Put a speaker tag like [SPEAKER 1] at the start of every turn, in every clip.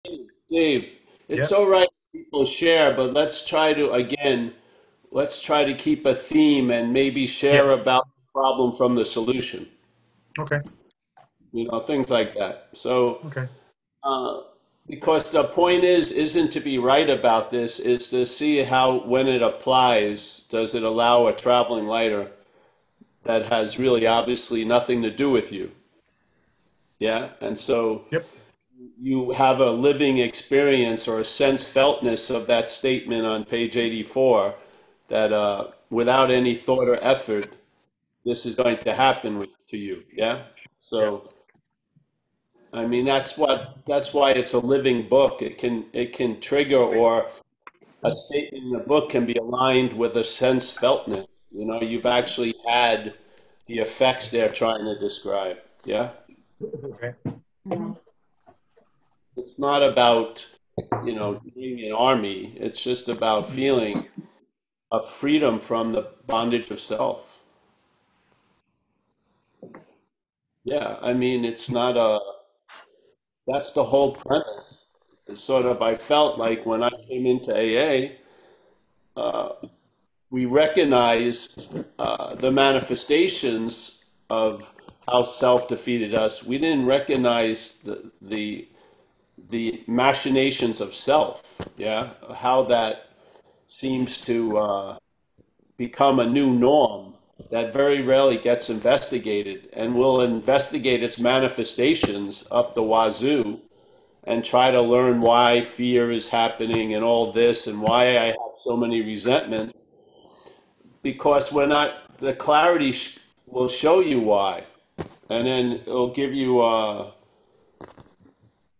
[SPEAKER 1] Dave, it's
[SPEAKER 2] Yep.
[SPEAKER 1] all right if people share, but let's try to, again, let's try to keep a theme and maybe share
[SPEAKER 2] Yep.
[SPEAKER 1] about the problem from the solution,
[SPEAKER 2] Okay.
[SPEAKER 1] things like that. So,
[SPEAKER 2] Okay.
[SPEAKER 1] uh, because the point isn't to be right about this, is to see how, when it applies, does it allow a traveling lighter that has really obviously nothing to do with you? Yeah. And so
[SPEAKER 2] Yep.
[SPEAKER 1] you have a living experience or a sense feltness of that statement on page 84 that without any thought or effort, this is going to happen to you. Yeah.
[SPEAKER 2] Yep.
[SPEAKER 1] So, I mean, that's why it's a living book. It can trigger, or a statement in the book can be aligned with a sense feltness. You've actually had the effects they're trying to describe. Yeah.
[SPEAKER 2] Okay.
[SPEAKER 1] It's not about, being an army. It's just about feeling a freedom from the bondage of self. Yeah, I mean, it's not that's the whole premise. It's sort of, I felt like when I came into AA, we recognized the manifestations of how self defeated us. We didn't recognize the machinations of self. Yeah, how that seems to become a new norm that very rarely gets investigated, and we'll investigate its manifestations up the wazoo and try to learn why fear is happening and all this and why I have so many resentments, because we're not, the clarity will show you why. And then it'll give you,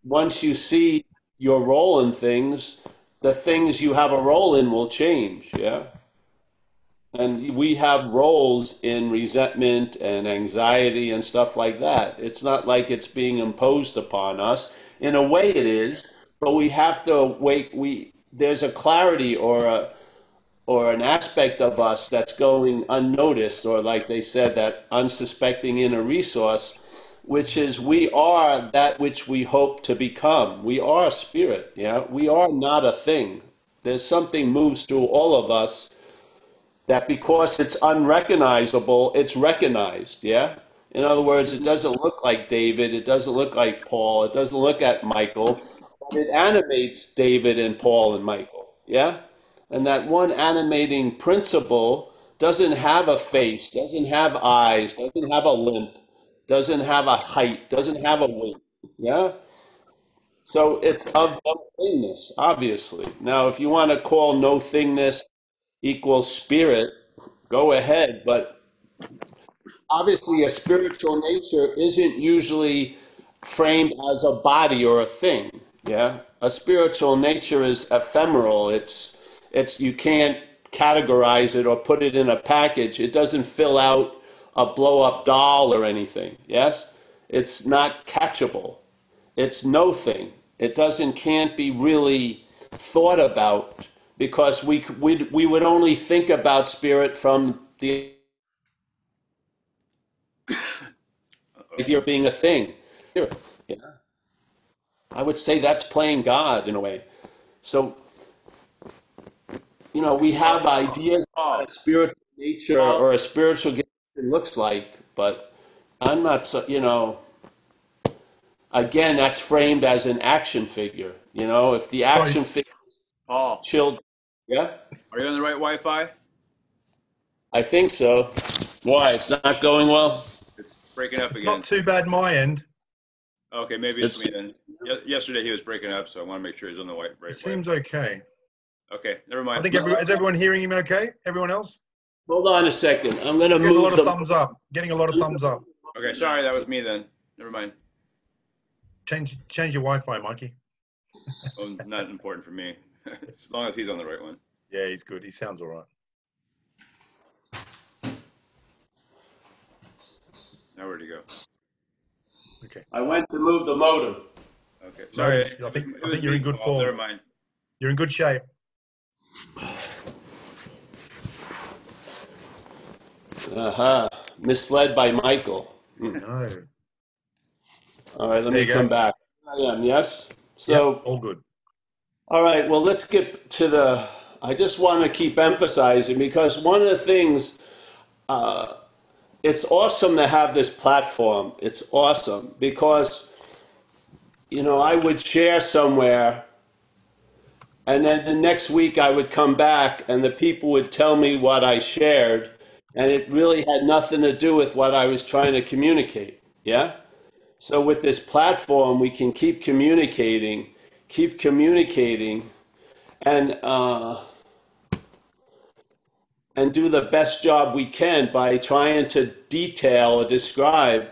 [SPEAKER 1] once you see your role in things, the things you have a role in will change. Yeah. And we have roles in resentment and anxiety and stuff like that. It's not like it's being imposed upon us. In a way, it is, but we have to wait. There's a clarity or an aspect of us that's going unnoticed, or like they said, that unsuspecting inner resource, which is we are that which we hope to become. We are a spirit. Yeah, we are not a thing. There's something moves through all of us that because it's unrecognizable, it's recognized. Yeah. In other words, it doesn't look like David. It doesn't look like Paul. It doesn't look at Michael. But it animates David and Paul and Michael. Yeah. And that one animating principle doesn't have a face, doesn't have eyes, doesn't have a limp, doesn't have a height, doesn't have a weight. Yeah. So it's of no thingness, obviously. Now, if you want to call no thingness equals spirit, go ahead. But obviously, a spiritual nature isn't usually framed as a body or a thing. Yeah, a spiritual nature is ephemeral. It's you can't categorize it or put it in a package. It doesn't fill out a blow up doll or anything. Yes, it's not catchable. It's no thing. It doesn't can't be really thought about, because we would only think about spirit from the idea of being a thing. Spirit, yeah. I would say that's playing God in a way. So, we have ideas of what a
[SPEAKER 3] Paul,
[SPEAKER 1] spiritual nature or
[SPEAKER 3] Paul,
[SPEAKER 1] a spiritual gift looks like, but I'm not so, again, that's framed as an action figure. If the
[SPEAKER 2] Sorry.
[SPEAKER 1] action figure
[SPEAKER 3] Paul,
[SPEAKER 1] chilled, yeah,
[SPEAKER 3] are you on the right Wi-Fi?
[SPEAKER 1] I think so. Why? It's not going well?
[SPEAKER 3] It's breaking up
[SPEAKER 2] It's not
[SPEAKER 3] again.
[SPEAKER 2] too bad my end.
[SPEAKER 3] Okay, maybe it's
[SPEAKER 1] It's
[SPEAKER 3] me then. Yesterday he was breaking up, so I want to make sure he's on the
[SPEAKER 2] It
[SPEAKER 3] right
[SPEAKER 2] seems
[SPEAKER 3] Wi-Fi.
[SPEAKER 2] okay.
[SPEAKER 3] Okay, never
[SPEAKER 2] I
[SPEAKER 3] mind.
[SPEAKER 2] think is everyone hearing him okay? Everyone else?
[SPEAKER 1] Hold on a second. I'm going to
[SPEAKER 2] Getting a
[SPEAKER 1] move
[SPEAKER 2] lot of
[SPEAKER 1] the.
[SPEAKER 2] thumbs up. Getting a lot of thumbs up.
[SPEAKER 3] Okay, sorry, that was me then. Never mind.
[SPEAKER 2] Change your Wi-Fi, Mikey.
[SPEAKER 3] Well, not important for me, as long as he's on the right one.
[SPEAKER 2] Yeah, he's good. He sounds all right.
[SPEAKER 3] Now where'd he go?
[SPEAKER 2] Okay.
[SPEAKER 1] I went to move the modem.
[SPEAKER 3] Okay,
[SPEAKER 2] No,
[SPEAKER 3] sorry.
[SPEAKER 2] I think
[SPEAKER 3] It was
[SPEAKER 2] you're in
[SPEAKER 3] me,
[SPEAKER 2] good
[SPEAKER 3] Paul.
[SPEAKER 2] form.
[SPEAKER 3] Never mind.
[SPEAKER 2] You're in good shape.
[SPEAKER 1] Aha. Misled by Michael.
[SPEAKER 2] I know.
[SPEAKER 1] All right, let
[SPEAKER 2] There
[SPEAKER 1] me
[SPEAKER 2] you go.
[SPEAKER 1] come back. I am, yes?
[SPEAKER 2] Yep,
[SPEAKER 1] So,
[SPEAKER 2] all good.
[SPEAKER 1] all right, well, let's get to I just want to keep emphasizing because one of the things, it's awesome to have this platform. It's awesome because, I would share somewhere and then the next week I would come back and the people would tell me what I shared. And it really had nothing to do with what I was trying to communicate. Yeah? So with this platform, we can keep communicating, and and do the best job we can by trying to detail or describe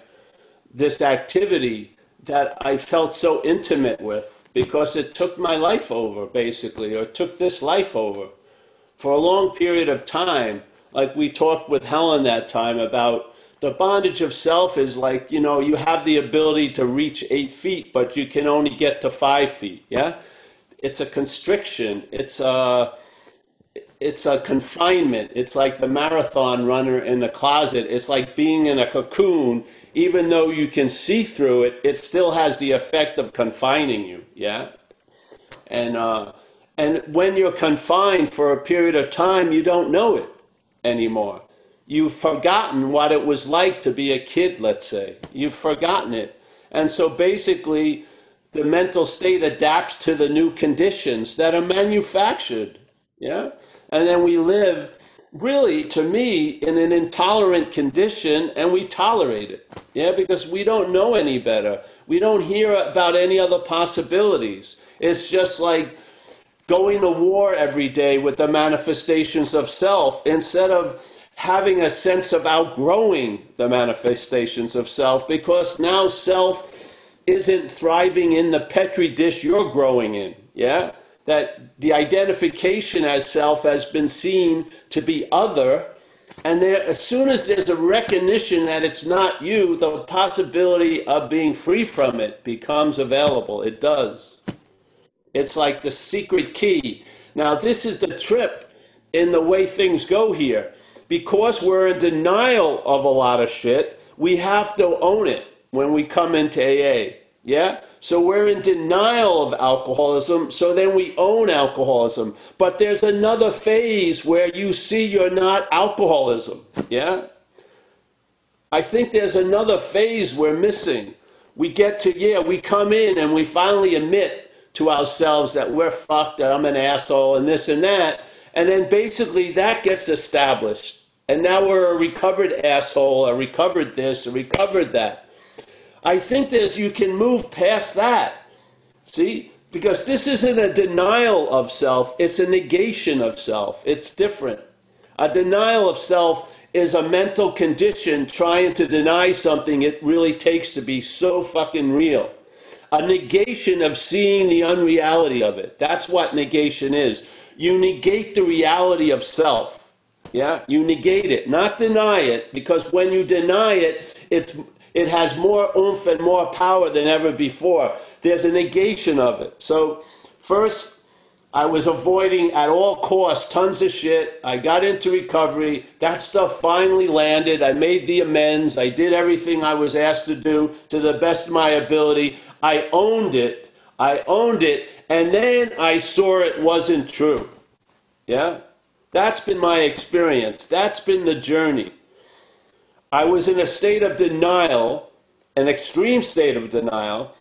[SPEAKER 1] this activity that I felt so intimate with because it took my life over, basically, or took this life over for a long period of time. Like we talked with Helen that time about the bondage of self is like, you have the ability to reach 8 feet, but you can only get to 5 feet. Yeah. It's a constriction. It's a confinement. It's like the marathon runner in the closet. It's like being in a cocoon. Even though you can see through it, it still has the effect of confining you. Yeah. And when you're confined for a period of time, you don't know it anymore. You've forgotten what it was like to be a kid, let's say. You've forgotten it. And so basically, the mental state adapts to the new conditions that are manufactured. Yeah? And then we live, really, to me, in an intolerant condition and we tolerate it. Yeah? Because we don't know any better. We don't hear about any other possibilities. It's just like going to war every day with the manifestations of self instead of having a sense of outgrowing the manifestations of self because now self isn't thriving in the petri dish you're growing in. Yeah, that the identification as self has been seen to be other, and there, as soon as there's a recognition that it's not you, the possibility of being free from it becomes available. It does. It's like the secret key. Now, this is the trip in the way things go here. Because we're in denial of a lot of shit, we have to own it when we come into AA. Yeah? So we're in denial of alcoholism, so then we own alcoholism. But there's another phase where you see you're not alcoholism. Yeah? I think there's another phase we're missing. We get to, yeah, we come in and we finally admit to ourselves that we're fucked, that I'm an asshole, and this and that. And then basically that gets established. And now we're a recovered asshole, a recovered this, a recovered that. I think you can move past that. See? Because this isn't a denial of self, it's a negation of self. It's different. A denial of self is a mental condition trying to deny something it really takes to be so fucking real. A negation of seeing the unreality of it. That's what negation is. You negate the reality of self. Yeah? You negate it, not deny it, because when you deny it, it has more oomph and more power than ever before. There's a negation of it. So first, I was avoiding at all costs tons of shit. I got into recovery. That stuff finally landed. I made the amends. I did everything I was asked to do to the best of my ability. I owned it. I owned it. And then I saw it wasn't true. Yeah? That's been my experience. That's been the journey. I was in a state of denial, an extreme state of denial.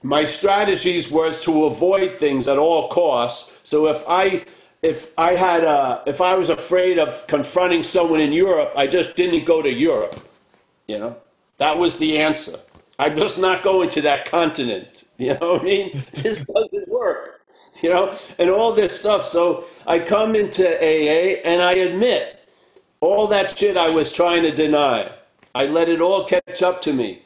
[SPEAKER 1] My strategies was to avoid things at all costs. So if I was afraid of confronting someone in Europe, I just didn't go to Europe. That was the answer. I'm just not going to that continent. You know what I mean? This doesn't work. And all this stuff. So I come into AA and I admit all that shit I was trying to deny. I let it all catch up to me.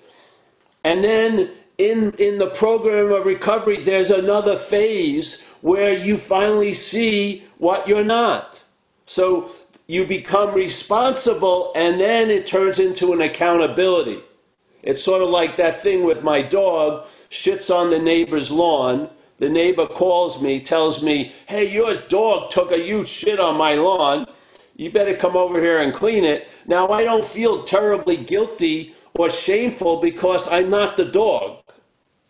[SPEAKER 1] And then in the program of recovery, there's another phase where you finally see what you're not. So you become responsible, and then it turns into an accountability. It's sort of like that thing with my dog shits on the neighbor's lawn. The neighbor calls me, tells me, hey, your dog took a huge shit on my lawn. You better come over here and clean it. Now, I don't feel terribly guilty or shameful because I'm not the dog.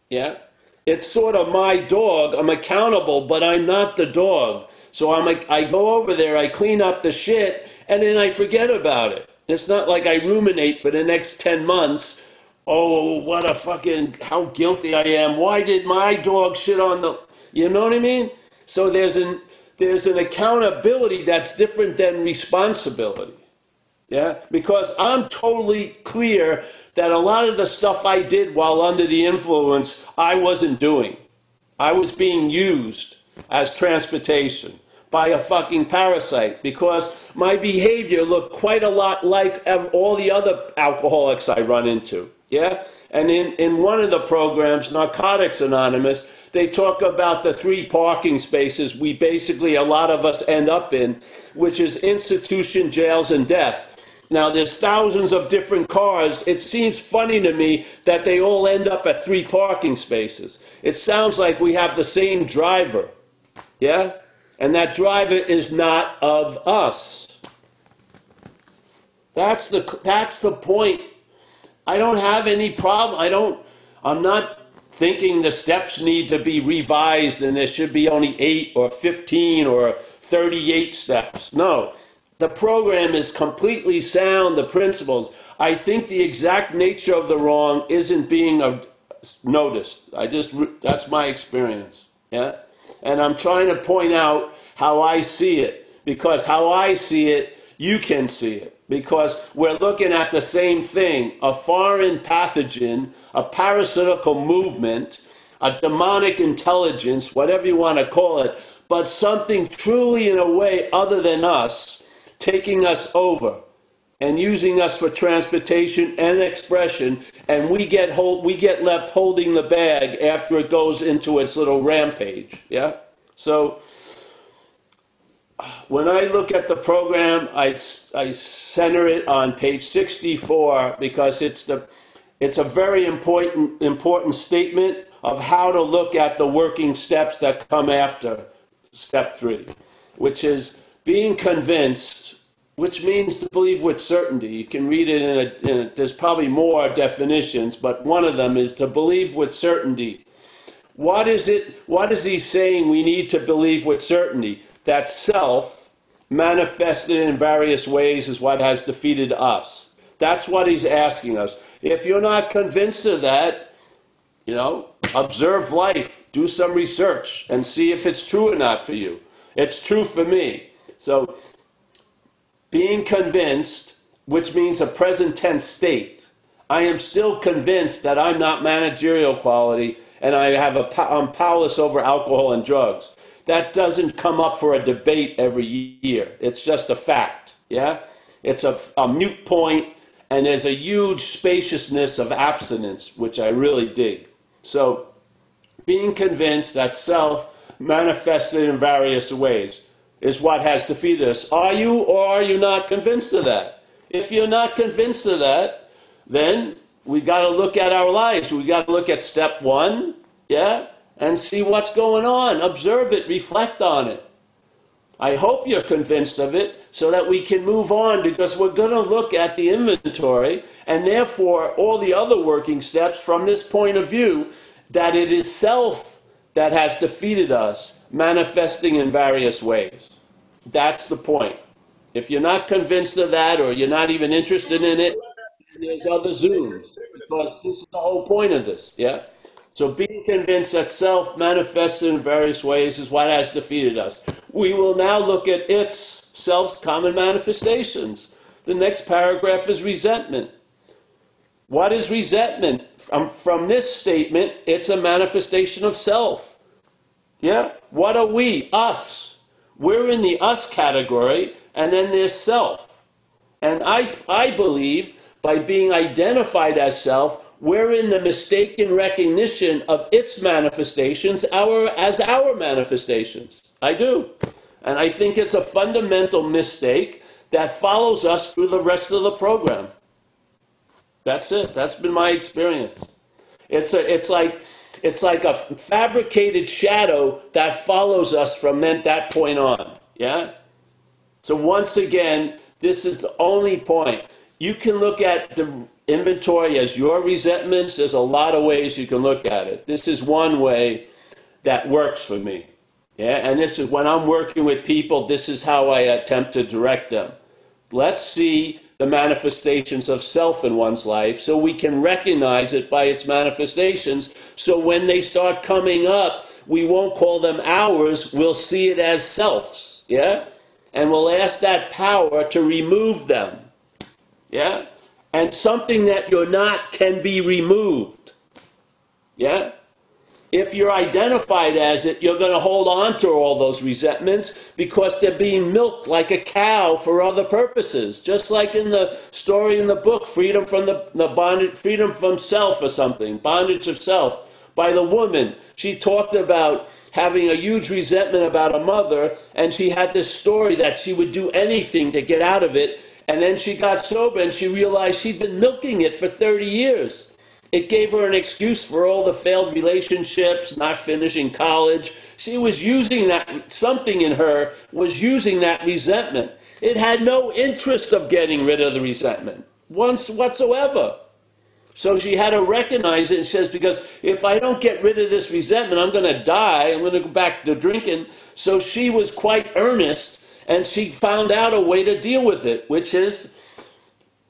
[SPEAKER 1] Yeah? it's sort of my dog. I'm accountable, but I'm not the dog. So I go over there, I clean up the shit, and then I forget about it. It's not like I ruminate for the next 10 months. Oh, what a fucking, how guilty I am. Why did my dog shit on the, you know what I mean? So there's an accountability that's different than responsibility. Yeah, because I'm totally clear that a lot of the stuff I did while under the influence, I wasn't doing. I was being used as transportation by a fucking parasite because my behavior looked quite a lot like all the other alcoholics I run into. Yeah? And in one of the programs, Narcotics Anonymous, they talk about the 3 parking spaces we basically, a lot of us end up in, which is institution, jails, and death. Now, there's thousands of different cars. It seems funny to me that they all end up at 3 parking spaces. It sounds like we have the same driver, yeah? And that driver is not of us. That's the point. I don't have any problem. I'm not thinking the steps need to be revised and there should be only 8 or 15 or 38 steps. No. The program is completely sound, the principles. I think the exact nature of the wrong isn't being noticed. That's my experience. Yeah? And I'm trying to point out how I see it, because how I see it, you can see it. Because we're looking at the same thing, a foreign pathogen, a parasitical movement, a demonic intelligence, whatever you want to call it, but something truly in a way other than us, taking us over and using us for transportation and expression, and we get left holding the bag after it goes into its little rampage. Yeah. So when I look at the program, I center it on page 64 because it's a very important statement of how to look at the working steps that come after step 3, which is being convinced, which means to believe with certainty. You can read it there's probably more definitions, but one of them is to believe with certainty. What is he saying we need to believe with certainty? That self, manifested in various ways, is what has defeated us. That's what he's asking us. If you're not convinced of that, observe life, do some research, and see if it's true or not for you. It's true for me. So, being convinced, which means a present tense state. I am still convinced that I'm not managerial quality and I'm powerless over alcohol and drugs. That doesn't come up for a debate every year. It's just a fact, yeah? It's a mute point, and there's a huge spaciousness of abstinence, which I really dig. So, being convinced that self manifested in various ways is what has defeated us. Are you or are you not convinced of that? If you're not convinced of that, then we got to look at our lives. We got to look at step 1, yeah, and see what's going on. Observe it, reflect on it. I hope you're convinced of it so that we can move on, because we're going to look at the inventory and therefore all the other working steps from this point of view, that it is self that has defeated us, manifesting in various ways. That's the point. If you're not convinced of that, or you're not even interested in it, there's other Zooms, because this is the whole point of this, yeah? So being convinced that self manifested in various ways is what has defeated us. We will now look at its self's common manifestations. The next paragraph is resentment. What is resentment? From this statement, it's a manifestation of self. Yeah? What are we? Us. We're in the us category, and then there's self. And I believe by being identified as self, we're in the mistaken recognition of its manifestations as our manifestations. I do. And I think it's a fundamental mistake that follows us through the rest of the program. That's it. That's been my experience. It's like a fabricated shadow that follows us from that point on. Yeah? So once again, this is the only point. You can look at inventory as your resentments. There's a lot of ways you can look at it. This is one way that works for me. Yeah, and this is when I'm working with people, this is how I attempt to direct them. Let's see the manifestations of self in one's life so we can recognize it by its manifestations. So when they start coming up, we won't call them ours, we'll see it as self's. Yeah? And we'll ask that power to remove them. Yeah? And something that you're not can be removed. Yeah? If you're identified as it, you're going to hold on to all those resentments because they're being milked like a cow for other purposes. Just like in the story in the book, Freedom from the Bondage, Freedom from Self or something, Bondage of Self, by the woman. She talked about having a huge resentment about a mother, and she had this story that she would do anything to get out of it. And then she got sober and she realized she'd been milking it for 30 years. It gave her an excuse for all the failed relationships, not finishing college. She was using that, something in her was using that resentment. It had no interest of getting rid of the resentment once whatsoever. So she had to recognize it and says, because if I don't get rid of this resentment, I'm going to die. I'm going to go back to drinking. So she was quite earnest and she found out a way to deal with it, which is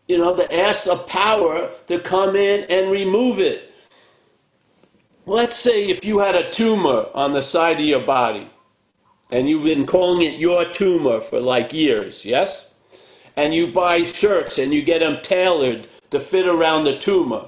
[SPEAKER 1] to ask a power to come in and remove it. Let's say if you had a tumor on the side of your body, and you've been calling it your tumor for like years, yes? And you buy shirts and you get them tailored to fit around the tumor,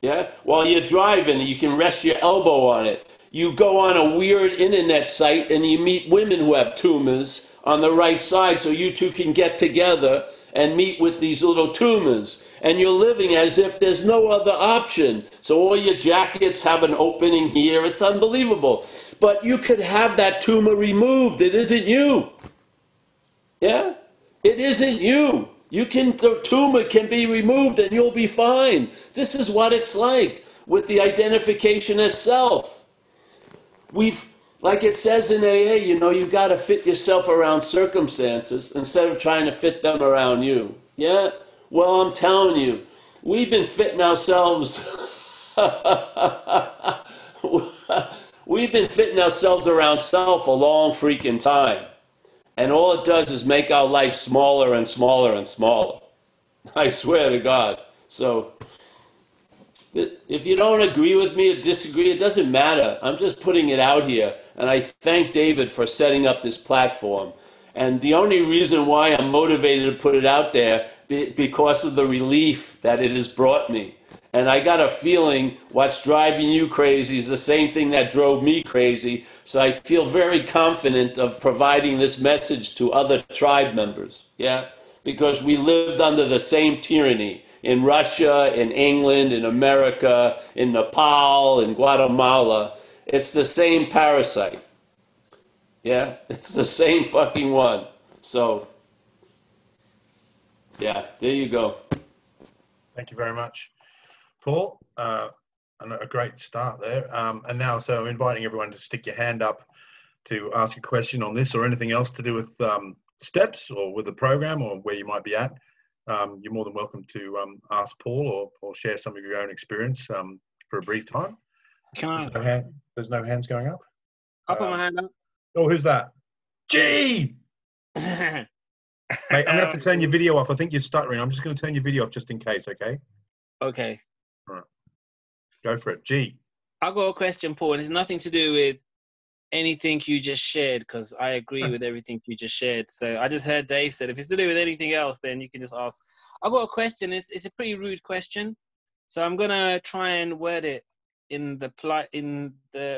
[SPEAKER 1] yeah? While you're driving, you can rest your elbow on it. You go on a weird internet site and you meet women who have tumors on the right side so you two can get together and meet with these little tumors. And you're living as if there's no other option. So all your jackets have an opening here. It's unbelievable. But you could have that tumor removed. It isn't you. Yeah? It isn't you. The tumor can be removed and you'll be fine. This is what it's like with the identification as self. Like it says in AA, you've got to fit yourself around circumstances instead of trying to fit them around you. Yeah? Well, I'm telling you, we've been fitting ourselves. We've been fitting ourselves around self a long freaking time. And all it does is make our life smaller and smaller and smaller. I swear to God. So, if you don't agree with me or disagree, it doesn't matter. I'm just putting it out here. And I thank David for setting up this platform. And the only reason why I'm motivated to put it out there because of the relief that it has brought me. And I got a feeling what's driving you crazy is the same thing that drove me crazy. So I feel very confident of providing this message to other tribe members. Yeah? Because we lived under the same tyranny in Russia, in England, in America, in Nepal, in Guatemala. It's the same parasite. Yeah? It's the same fucking one. So, yeah, there you go.
[SPEAKER 2] Thank you very much, Paul. And a great start there. And now, so I'm inviting everyone to stick your hand up to ask a question on this or anything else to do with steps or with the program or where you might be at. You're more than welcome to ask Paul or share some of your own experience for a brief time. There's no hands going up?
[SPEAKER 4] I'll put my hand up.
[SPEAKER 2] Oh, who's that? G! Mate, I'm going to have to turn your video off. I think you're stuttering. I'm just going to turn your video off just in case, okay?
[SPEAKER 4] Okay.
[SPEAKER 2] All right. Go for it. G.
[SPEAKER 4] I've got a question, Paul, and it's nothing to do with anything you just shared, because I agree with everything you just shared. So I just heard Dave said if it's to do with anything else, then you can just ask. I've got a question. It's a pretty rude question. So I'm going to try and word it in the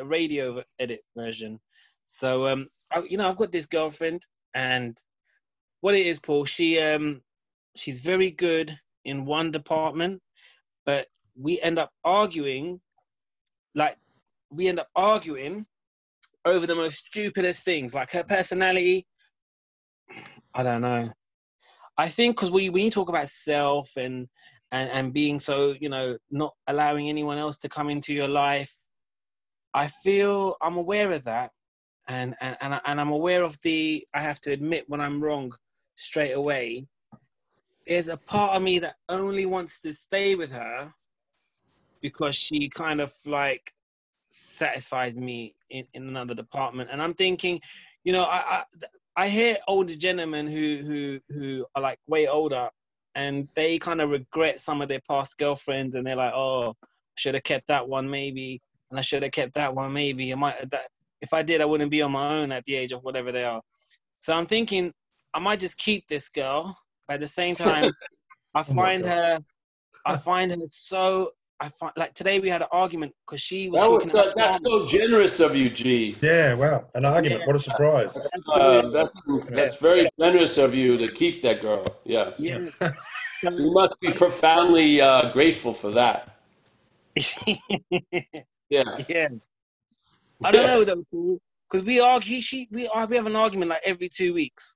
[SPEAKER 4] radio edit version. So, I've got this girlfriend, and what it is, Paul, she's very good in one department, but we end up arguing over the most stupidest things, like her personality. I don't know. I think because when you talk about self and being so, not allowing anyone else to come into your life, I feel I'm aware of that. And I'm aware of I have to admit when I'm wrong straight away. there's a part of me that only wants to stay with her because she kind of like satisfied me in another department. And I'm thinking, you know, I hear older gentlemen who are like way older, and they kind of regret some of their past girlfriends, and they're like, oh, I should have kept that one maybe, and I should have kept that one maybe. If I did, I wouldn't be on my own at the age of whatever they are. So I'm thinking I might just keep this girl. But at the same time, I
[SPEAKER 2] Oh my
[SPEAKER 4] find
[SPEAKER 2] God.
[SPEAKER 4] her, so. I find like today we had an argument because she was talking about
[SPEAKER 1] That's so generous of you, G.
[SPEAKER 2] Yeah, wow. An argument.
[SPEAKER 4] yeah,
[SPEAKER 2] What a surprise.
[SPEAKER 1] That's very generous of you to keep that girl. Yes,
[SPEAKER 4] yeah.
[SPEAKER 1] you must be profoundly grateful for that. Yeah.
[SPEAKER 4] Yeah, I don't know though, because we argue. We have an argument like every 2 weeks,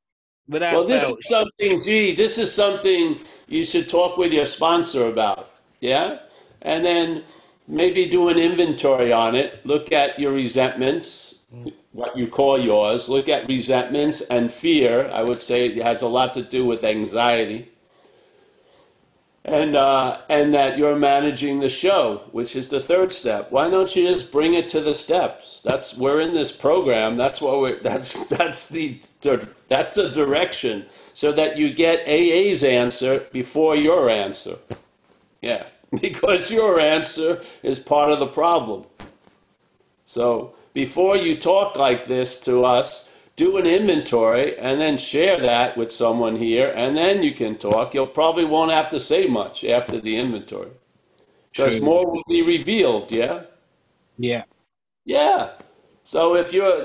[SPEAKER 1] Well,
[SPEAKER 4] without
[SPEAKER 1] this is
[SPEAKER 4] fail.
[SPEAKER 1] something, G. This is something you should talk with your sponsor about. Yeah, and then maybe do an inventory on it. Look at your resentments, what you call yours. Look at resentments and fear. I would say it has a lot to do with anxiety. And that you're managing the show, which is the third step. Why don't you just bring it to the steps? We're in this program. That's what that's the direction, so that you get AA's answer before your answer. Yeah, because your answer is part of the problem. So before you talk like this to us, do an inventory and then share that with someone here, and then you can talk. You'll probably won't have to say much after the inventory because
[SPEAKER 4] True.
[SPEAKER 1] more will be revealed. Yeah,
[SPEAKER 4] Yeah.
[SPEAKER 1] yeah. So if you're,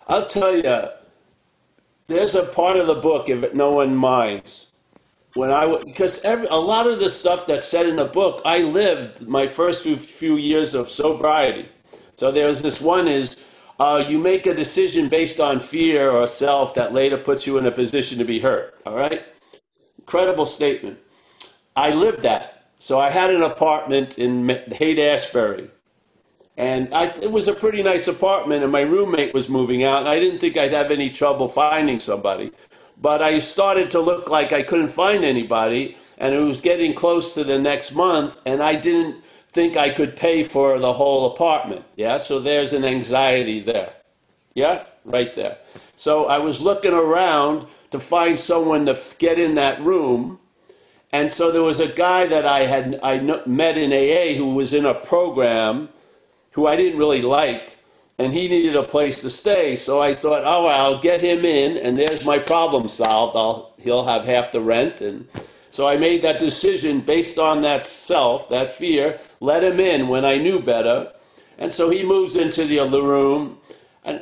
[SPEAKER 1] I'll tell you, there's a part of the book if no one minds. Because a lot of the stuff that's said in the book, I lived my first few years of sobriety. So there's this one is you make a decision based on fear or self that later puts you in a position to be hurt. All right? Incredible statement. I lived that. So I had an apartment in Haight-Ashbury. And it was a pretty nice apartment, and my roommate was moving out, and I didn't think I'd have any trouble finding somebody. But I started to look like I couldn't find anybody, and it was getting close to the next month, and I didn't think I could pay for the whole apartment. Yeah, so there's an anxiety there. Yeah, right there. So I was looking around to find someone to get in that room, and so there was a guy that met in AA who was in a program who I didn't really like, and he needed a place to stay. So I thought, oh, I'll get him in, and there's my problem solved. He'll have half the rent. And so I made that decision based on that self, that fear, let him in when I knew better. And so he moves into the other room, and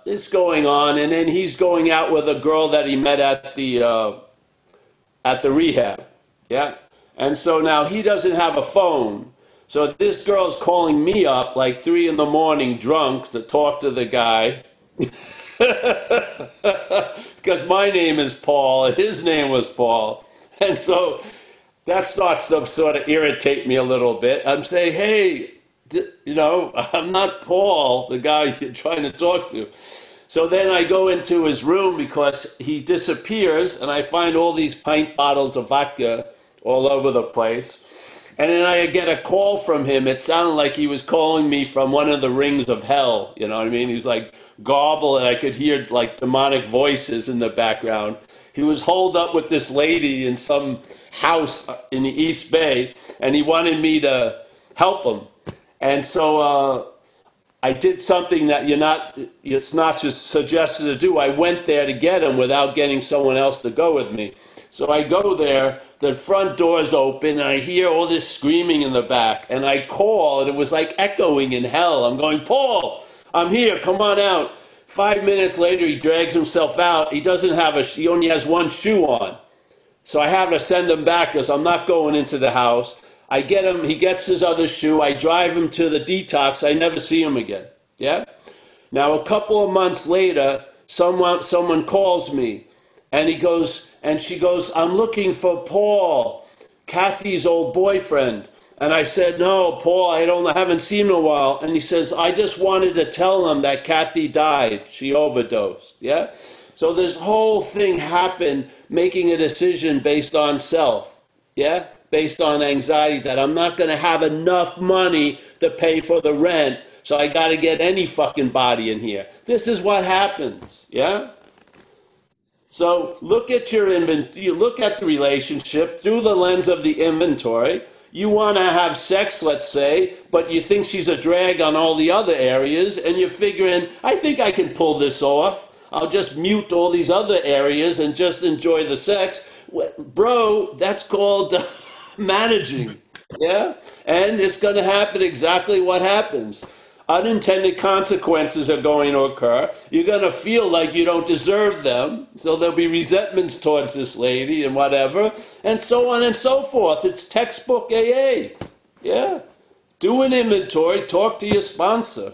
[SPEAKER 1] it's going on, and then he's going out with a girl that he met at the rehab. Yeah. And so now he doesn't have a phone. So this girl's calling me up like 3 in the morning drunk to talk to the guy. Because my name is Paul and his name was Paul. And so that starts to sort of irritate me a little bit. I'm saying, hey, I'm not Paul, the guy you're trying to talk to. So then I go into his room because he disappears, and I find all these pint bottles of vodka all over the place. And then I get a call from him. It sounded like he was calling me from one of the rings of hell. You know what I mean? He's like garble, and I could hear like demonic voices in the background. He was holed up with this lady in some house in the East Bay, and he wanted me to help him. And so I did something that it's not just suggested to do. I went there to get him without getting someone else to go with me. So I go there, the front door's open, and I hear all this screaming in the back. And I call, and it was like echoing in hell. I'm going, Paul, I'm here, come on out. 5 minutes later, he drags himself out. He only has one shoe on. So I have to send him back because I'm not going into the house. I get him, he gets his other shoe. I drive him to the detox. I never see him again. Yeah? Now, a couple of months later, someone calls me, and she goes, I'm looking for Paul, Kathy's old boyfriend. And I said, no, Paul, I haven't seen him in a while. And he says, I just wanted to tell him that Kathy died. She overdosed. Yeah? So this whole thing happened, making a decision based on self, yeah? Based on anxiety that I'm not going to have enough money to pay for the rent, so I got to get any fucking body in here. This is what happens, yeah? So look at your inventory, you look at the relationship through the lens of the inventory. You want to have sex, let's say, but you think she's a drag on all the other areas, and you're figuring, I think I can pull this off. I'll just mute all these other areas and just enjoy the sex. Bro, that's called managing. Yeah? And it's going to happen exactly what happens. Unintended consequences are going to occur. You're going to feel like you don't deserve them. So there'll be resentments towards this lady and whatever, and so on and so forth. It's textbook AA. Yeah? Do an inventory. Talk to your sponsor.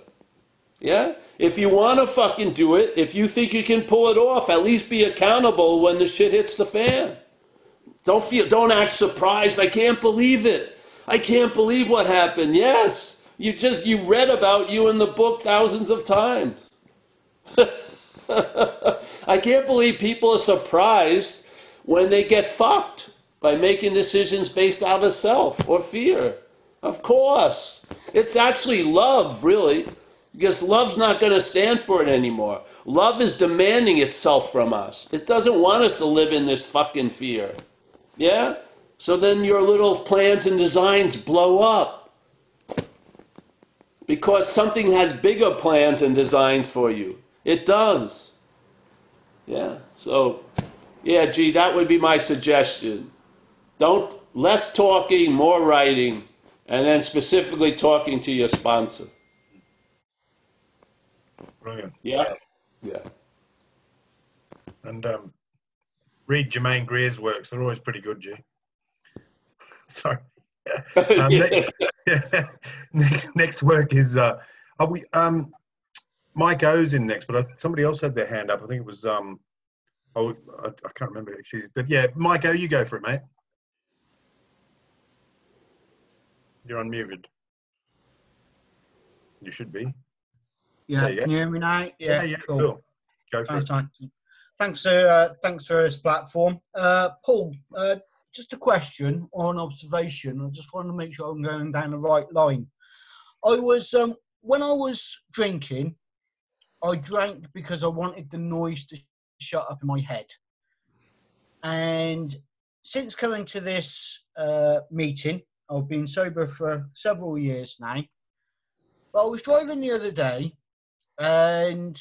[SPEAKER 1] Yeah? If you want to fucking do it, if you think you can pull it off, at least be accountable when the shit hits the fan. Don't act surprised. I can't believe it. I can't believe what happened. Yes. You read about you in the book thousands of times. I can't believe people are surprised when they get fucked by making decisions based out of self or fear. Of course. It's actually love, really, because love's not going to stand for it anymore. Love is demanding itself from us. It doesn't want us to live in this fucking fear. Yeah? So then your little plans and designs blow up. Because something has bigger plans and designs for you. It does. Yeah. So, yeah, gee, that would be my suggestion. Less talking, more writing, and then specifically talking to your sponsor.
[SPEAKER 2] Brilliant.
[SPEAKER 1] Yeah. Yeah.
[SPEAKER 2] And read Jermaine Greer's works. They're always pretty good, G. Sorry. Next work is Mike O's in next, but somebody else had their hand up. I think it was I can't remember actually, but yeah, Mike O, you go for it, mate. You're unmuted. You should be.
[SPEAKER 5] Yeah, can you hear me now?
[SPEAKER 2] Yeah, cool. Go for it.
[SPEAKER 5] Thanks for this platform. Paul, just a question or an observation. I just want to make sure I'm going down the right line. When I was drinking, I drank because I wanted the noise to shut up in my head. And since coming to this meeting, I've been sober for several years now. But I was driving the other day, and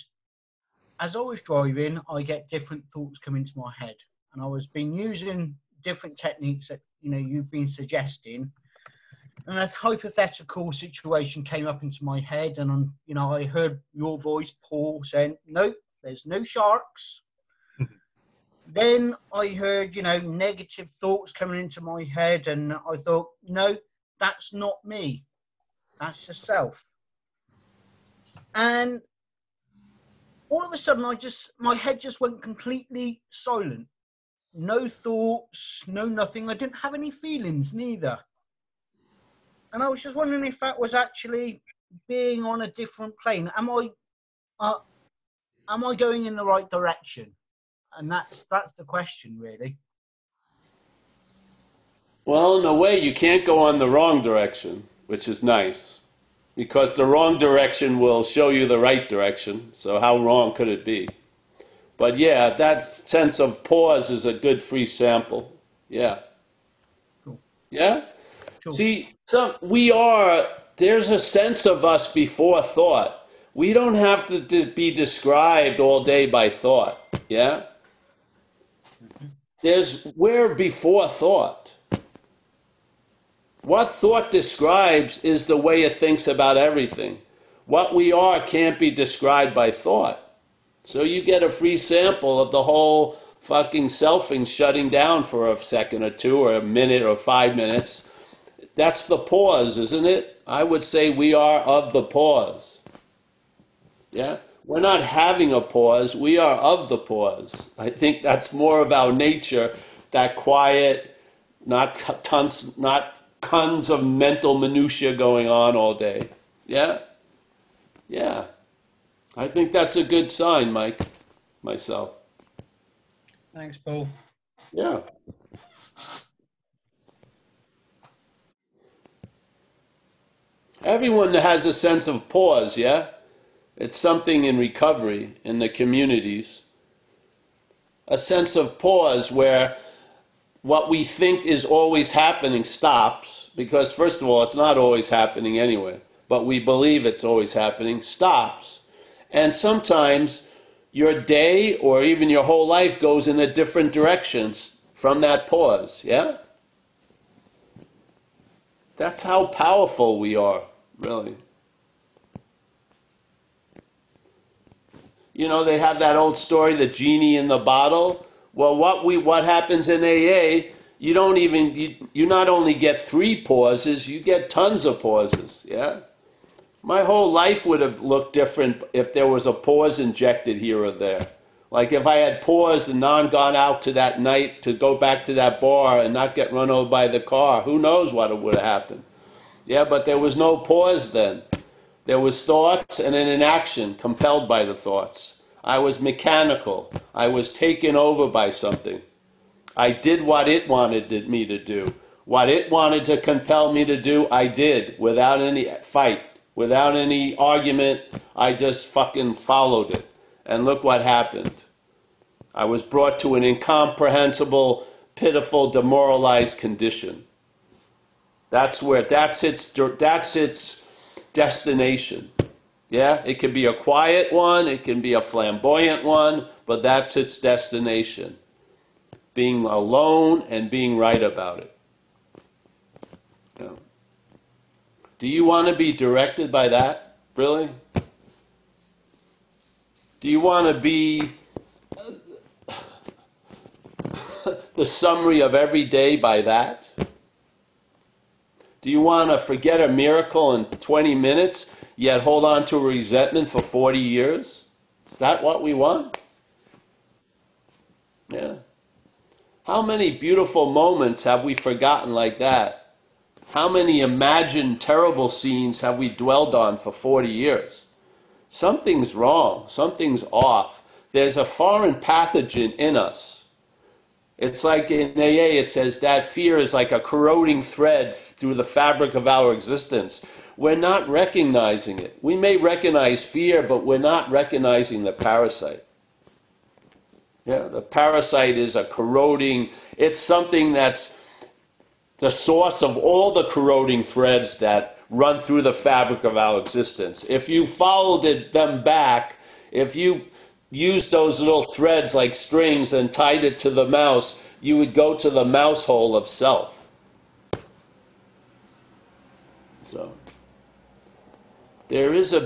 [SPEAKER 5] as I was driving, I get different thoughts come into my head. And I was been using different techniques that you've been suggesting, and a hypothetical situation came up into my head, and I heard your voice, Paul, saying, "Nope, there's no sharks." Then I heard negative thoughts coming into my head, and I thought, no, that's not me, that's yourself. And all of a sudden my head just went completely silent. No thoughts, no nothing. I didn't have any feelings neither. And I was just wondering if that was actually being on a different plane. Am I going in the right direction? And that's the question, really.
[SPEAKER 1] Well, in a way, you can't go on the wrong direction, which is nice. Because the wrong direction will show you the right direction. So how wrong could it be? But yeah, that sense of pause is a good free sample. Yeah.
[SPEAKER 5] Cool.
[SPEAKER 1] Yeah?
[SPEAKER 5] Cool.
[SPEAKER 1] See, there's a sense of us before thought. We don't have to be described all day by thought. Yeah? We're before thought. What thought describes is the way it thinks about everything. What we are can't be described by thought. So you get a free sample of the whole fucking selfing shutting down for a second or two or a minute or 5 minutes. That's the pause, isn't it? I would say we are of the pause. Yeah? We're not having a pause, we are of the pause. I think that's more of our nature, that quiet, not tons of mental minutia going on all day. Yeah? Yeah. I think that's a good sign, Mike, myself.
[SPEAKER 5] Thanks, Paul.
[SPEAKER 1] Yeah. Everyone has a sense of pause, yeah? It's something in recovery in the communities. A sense of pause where what we think is always happening stops, because first of all, it's not always happening anyway, but we believe it's always happening, stops. And sometimes your day or even your whole life goes in a different direction from that pause, yeah? That's how powerful we are, really. You know, they have that old story, the genie in the bottle. Well, what happens in AA, you not only get 3 pauses, you get tons of pauses, yeah? My whole life would have looked different if there was a pause injected here or there. Like if I had paused and not gone out to that night to go back to that bar and not get run over by the car, who knows what would have happened. Yeah, but there was no pause then. There was thoughts and then an action compelled by the thoughts. I was mechanical. I was taken over by something. I did what it wanted me to do. What it wanted to compel me to do, I did without any fight, without any argument. I just fucking followed it. And look what happened. I was brought to an incomprehensible, pitiful, demoralized condition. That's its destination. Yeah, it can be a quiet one, it can be a flamboyant one, but that's its destination. Being alone and being right about it. Yeah. Do you want to be directed by that? Really? Do you want to be the summary of every day by that? Do you want to forget a miracle in 20 minutes, yet hold on to a resentment for 40 years? Is that what we want? Yeah. How many beautiful moments have we forgotten like that? How many imagined terrible scenes have we dwelled on for 40 years? Something's wrong. Something's off. There's a foreign pathogen in us. It's like in AA, it says that fear is like a corroding thread through the fabric of our existence. We're not recognizing it. We may recognize fear, but we're not recognizing the parasite. Yeah, the parasite is a corroding, it's something that's the source of all the corroding threads that run through the fabric of our existence. If you followed them back, if you used those little threads like strings and tied it to the mouse, you would go to the mouse hole of self. So, there is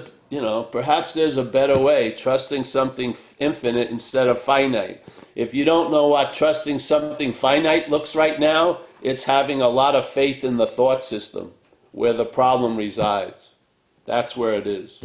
[SPEAKER 1] perhaps there's a better way, trusting something infinite instead of finite. If you don't know what trusting something finite looks right now, it's having a lot of faith in the thought system, where the problem resides. That's where it is.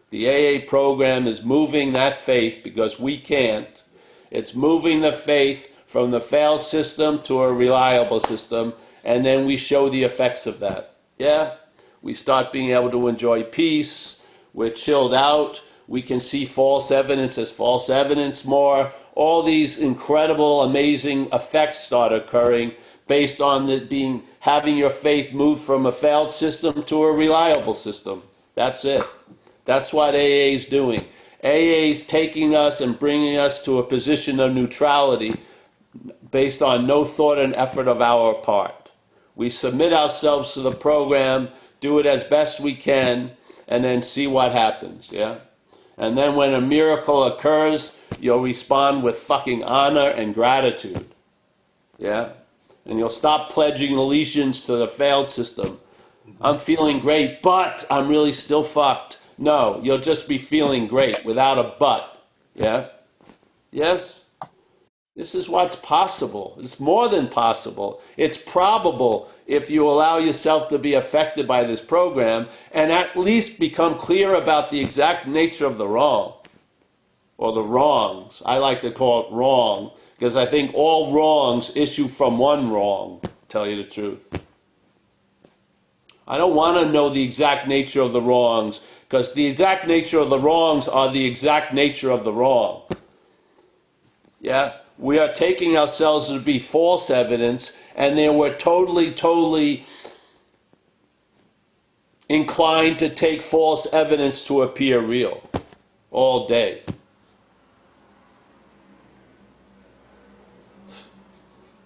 [SPEAKER 1] The AA program is moving that faith because we can't. It's moving the faith from the failed system to a reliable system, and then we show the effects of that. Yeah? We start being able to enjoy peace. We're chilled out. We can see false evidence as false evidence more. All these incredible, amazing effects start occurring based on having your faith move from a failed system to a reliable system. That's it. That's what AA is doing. AA is taking us and bringing us to a position of neutrality based on no thought and effort of our part. We submit ourselves to the program, do it as best we can, and then see what happens, yeah? And then when a miracle occurs, you'll respond with fucking honor and gratitude, yeah? And you'll stop pledging allegiance to the failed system. I'm feeling great, but I'm really still fucked. No, you'll just be feeling great without a but. Yeah? Yes? This is what's possible. It's more than possible. It's probable if you allow yourself to be affected by this program and at least become clear about the exact nature of the wrong or the wrongs. I like to call it wrong because I think all wrongs issue from one wrong, to tell you the truth. I don't want to know the exact nature of the wrongs because the exact nature of the wrongs are the exact nature of the wrong. Yeah? we are taking ourselves to be false evidence, and then we're totally inclined to take false evidence to appear real all day.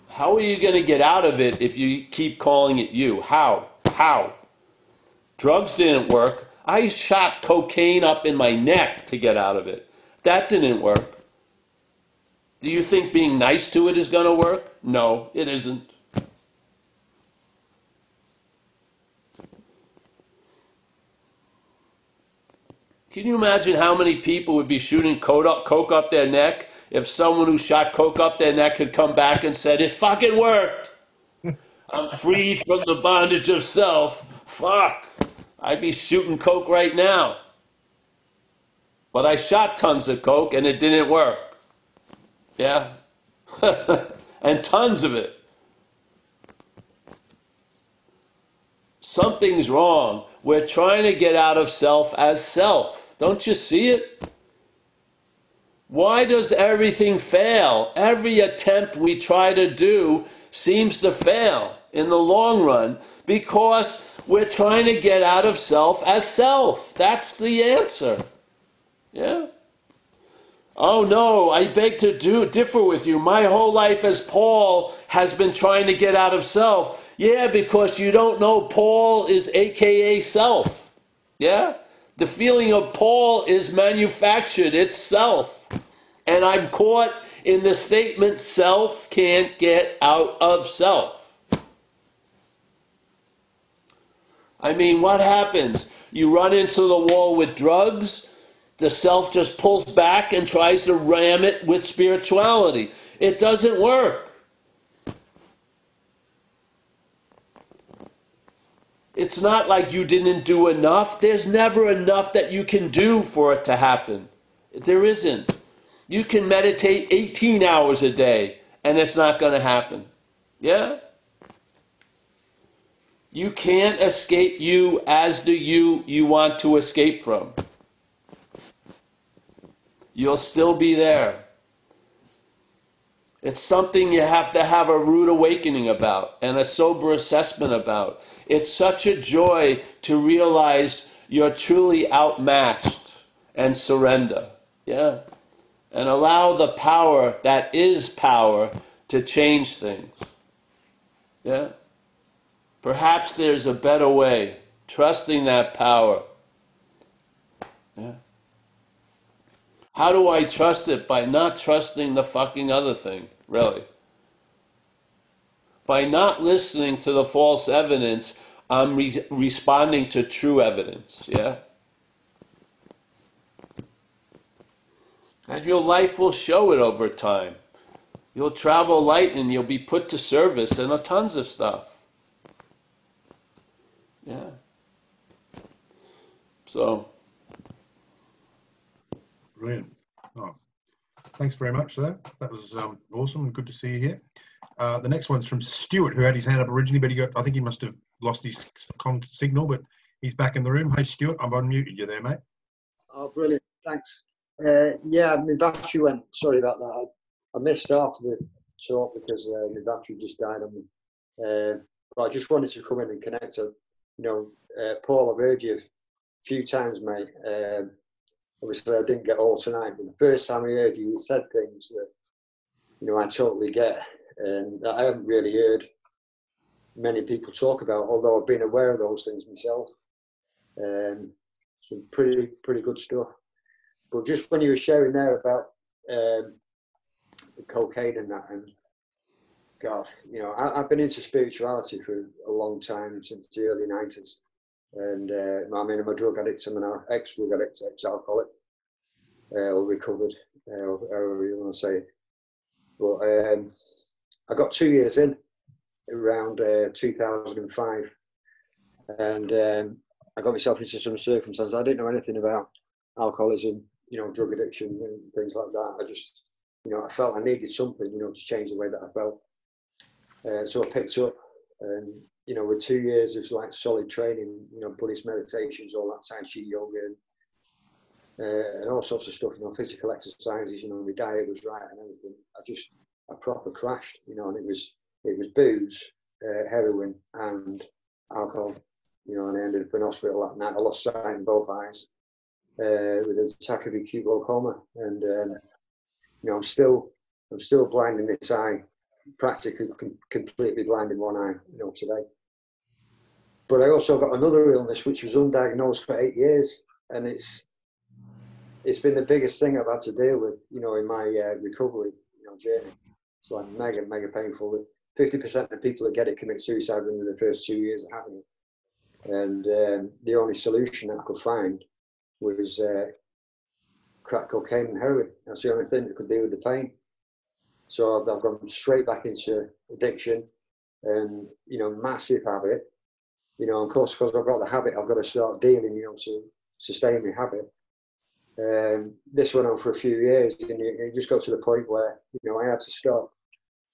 [SPEAKER 1] How are you going to get out of it if you keep calling it you? How? How? Drugs didn't work. I shot cocaine up in my neck to get out of it. That didn't work. Do you think being nice to it is going to work? No, it isn't. Can you imagine how many people would be shooting coke up their neck if someone who shot coke up their neck had come back and said, it fucking worked. I'm freed from the bondage of self. Fuck. I'd be shooting coke right now. But I shot tons of coke and it didn't work. Yeah? And tons of it. Something's wrong. We're trying to get out of self as self. Don't you see it? Why does everything fail? Every attempt we try to do seems to fail in the long run because we're trying to get out of self as self. That's the answer. Yeah? Oh no, I beg to differ with you. My whole life as Paul has been trying to get out of self. Yeah, because you don't know Paul is AKA self. Yeah? The feeling of Paul is manufactured. It's self. And I'm caught in the statement, self can't get out of self. I mean, what happens? You run into the wall with drugs, the self just pulls back and tries to ram it with spirituality. It doesn't work. It's not like you didn't do enough. There's never enough that you can do for it to happen. There isn't. You can meditate 18 hours a day and it's not going to happen. Yeah? You can't escape you as the you want to escape from. You'll still be there. It's something you have to have a rude awakening about and a sober assessment about. It's such a joy to realize you're truly outmatched and surrender. Yeah. And allow the power that is power to change things. Yeah. Perhaps there's a better way. Trusting that power. Yeah. How do I trust it? By not trusting the fucking other thing, really. By not listening to the false evidence, I'm responding to true evidence, yeah? And your life will show it over time. You'll travel light and you'll be put to service and tons of stuff. Yeah. So.
[SPEAKER 2] Brilliant. Oh, thanks very much, sir. That was awesome and good to see you here. The next one's from Stuart, who had his hand up originally, but I think he must have lost his signal, but he's back in the room. Hey, Stuart, I've unmuted you there, mate.
[SPEAKER 6] Oh, brilliant. Thanks. Yeah, my battery went. Sorry about that. I missed half of the talk because my battery just died on me. But I just wanted to come in and connect. So, Paul, I've heard you a few times, mate. Obviously, I didn't get all tonight, but the first time I heard you, you said things that, I totally get and that I haven't really heard many people talk about, although I've been aware of those things myself. Some pretty good stuff. But just when you were sharing there about the cocaine and that, and God, I've been into spirituality for a long time, since the early 90s. And I'm a drug addict, I'm an ex-drug addict, ex-alcoholic, or recovered, however you want to say it. But I got 2 years in, around 2005, and I got myself into some circumstances. I didn't know anything about alcoholism, drug addiction and things like that. I just, I felt I needed something, to change the way that I felt. So I picked up, and with 2 years of like solid training, Buddhist meditations, all that Tai Chi yoga, and all sorts of stuff, physical exercises, my diet was right and everything. I proper crashed, you know, and it was booze, heroin, and alcohol, you know, and I ended up in hospital that night. I lost sight in both eyes with an attack of acute glaucoma, and you know, I'm still blind in this eye, practically completely blind in one eye, you know, today. But I also got another illness which was undiagnosed for 8 years, and it's been the biggest thing I've had to deal with, you know, in my recovery, you know, journey. It's like mega painful. 50% of people that get it commit suicide within the first 2 years of having it, and the only solution that I could find was crack cocaine and heroin. That's the only thing that could deal with the pain. So I've gone straight back into addiction, and you know, massive habit. You know, of course, because I've got the habit, I've got to start dealing, you know, to sustain my habit. This went on for a few years, and it just got to the point where, you know, I had to stop.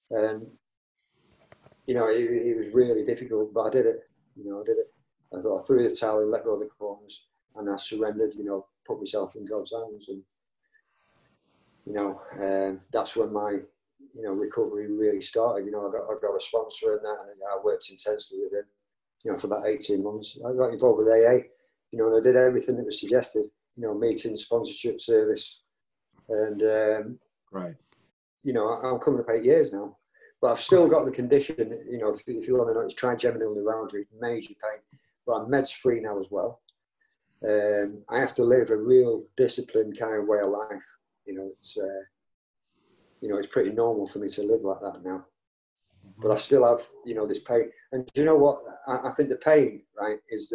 [SPEAKER 6] And, you know, it was really difficult, but I did it. You know, I did it. I thought I threw the towel and let go of the corners, and I surrendered, you know, put myself in God's hands. And, you know, that's when my, you know, recovery really started. You know, I got a sponsor in that, and I worked intensely with him, you know, for about 18 months. I got involved with AA, you know, and I did everything that was suggested, you know, meetings, sponsorship, service. And,
[SPEAKER 2] Right.
[SPEAKER 6] you know, I'm coming up 8 years now, but I've still got the condition, you know, if you want to know, it's trigeminal neuralgia, major pain, but I'm meds free now as well. I have to live a real disciplined kind of way of life. You know, you know, it's pretty normal for me to live like that now. But I still have, you know, this pain. And do you know what? I think the pain, right, is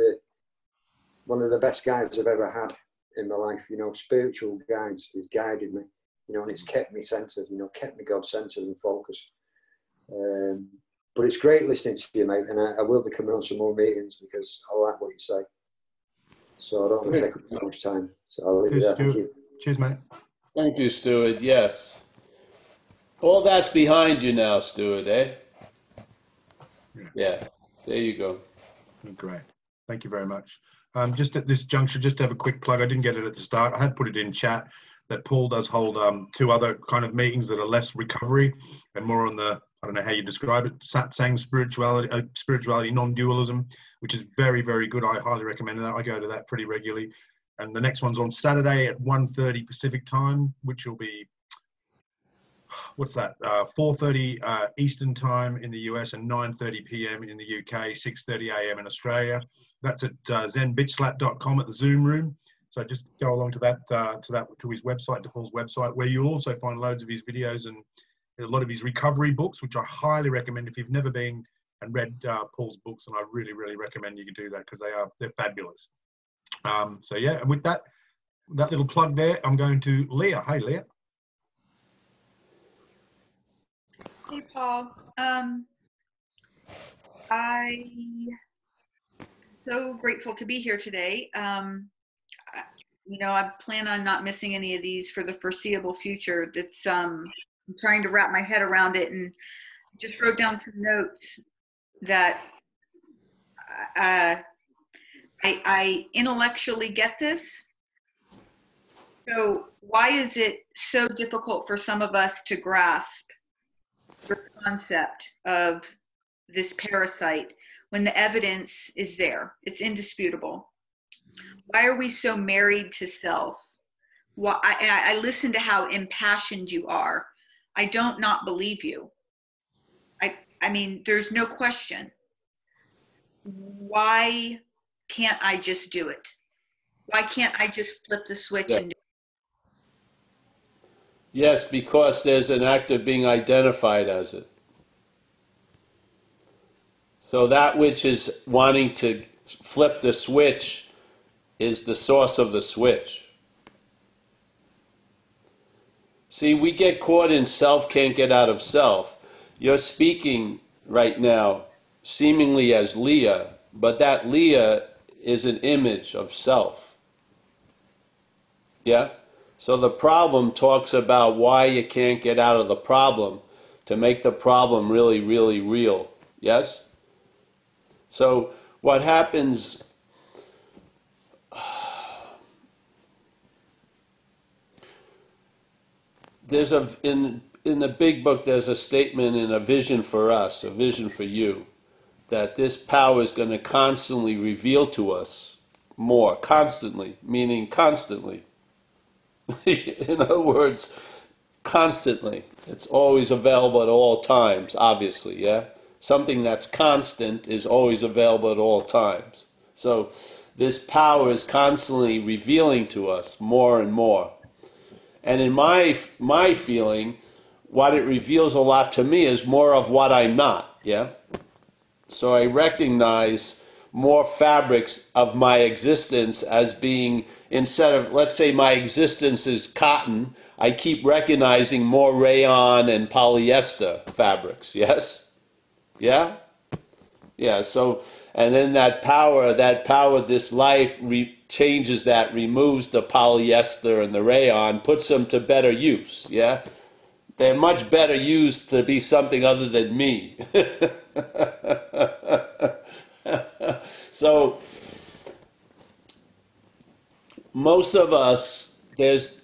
[SPEAKER 6] one of the best guides I've ever had in my life. You know, spiritual guides. It's guided me, you know, and it's kept me centered, you know, kept me God-centered and focused. But it's great listening to you, mate, and I will be coming on some more meetings because I like what you say. So I don't want to take up too much time. So I'll leave it there. Thank you.
[SPEAKER 2] Cheers, mate.
[SPEAKER 1] Thank you, Stuart. Yes. All that's behind you now, Stuart, eh? Yeah. There you go.
[SPEAKER 2] Great. Thank you very much. Just at this juncture, just to have a quick plug. I didn't get it at the start. I had put it in chat that Paul does hold 2 other kind of meetings that are less recovery and more on the, I don't know how you describe it, satsang, spirituality, non-dualism, which is very, very good. I highly recommend that. I go to that pretty regularly. And the next one's on Saturday at 1:30 Pacific time, which will be, what's that, 4:30 Eastern time in the US and 9:30 p.m. in the UK, 6:30 a.m. in Australia. That's at zenbitchslap.com at the Zoom room. So just go along to that, to his website, to Paul's website, where you'll also find loads of his videos and a lot of his recovery books, which I highly recommend if you've never been and read Paul's books. And I really, really recommend you can do that because they're fabulous. So yeah, and with that little plug there, I'm going to Leah. Hey, Leah.
[SPEAKER 7] Hey, Paul. I'm so grateful to be here today. You know, I plan on not missing any of these for the foreseeable future. I'm trying to wrap my head around it, and just wrote down some notes that I intellectually get this. So why is it so difficult for some of us to grasp the concept of this parasite when the evidence is there? It's indisputable. Why are we so married to self? Why, I listen to how impassioned you are. I don't not believe you. I mean, there's no question. Why can't I just do it? Why can't I just flip the switch and do it?
[SPEAKER 1] Yes, because there's an act of being identified as it. So that which is wanting to flip the switch is the source of the switch. See, we get caught in self, can't get out of self. You're speaking right now seemingly as Leah, but that Leah is an image of self. Yeah? So the problem talks about why you can't get out of the problem to make the problem really, really real. Yes? So what happens, there's in the big book, there's a statement in A Vision for Us, A Vision for You, that this power is going to constantly reveal to us more, constantly, meaning constantly. In other words, constantly. It's always available at all times, obviously, yeah? Something that's constant is always available at all times. So this power is constantly revealing to us more and more. And in my feeling, what it reveals a lot to me is more of what I'm not, yeah? So I recognize more fabrics of my existence as being, instead of, let's say my existence is cotton, I keep recognizing more rayon and polyester fabrics, yes? Yeah? Yeah, so, and then that power, this life changes that, removes the polyester and the rayon, puts them to better use, yeah? They're much better used to be something other than me. So most of us, if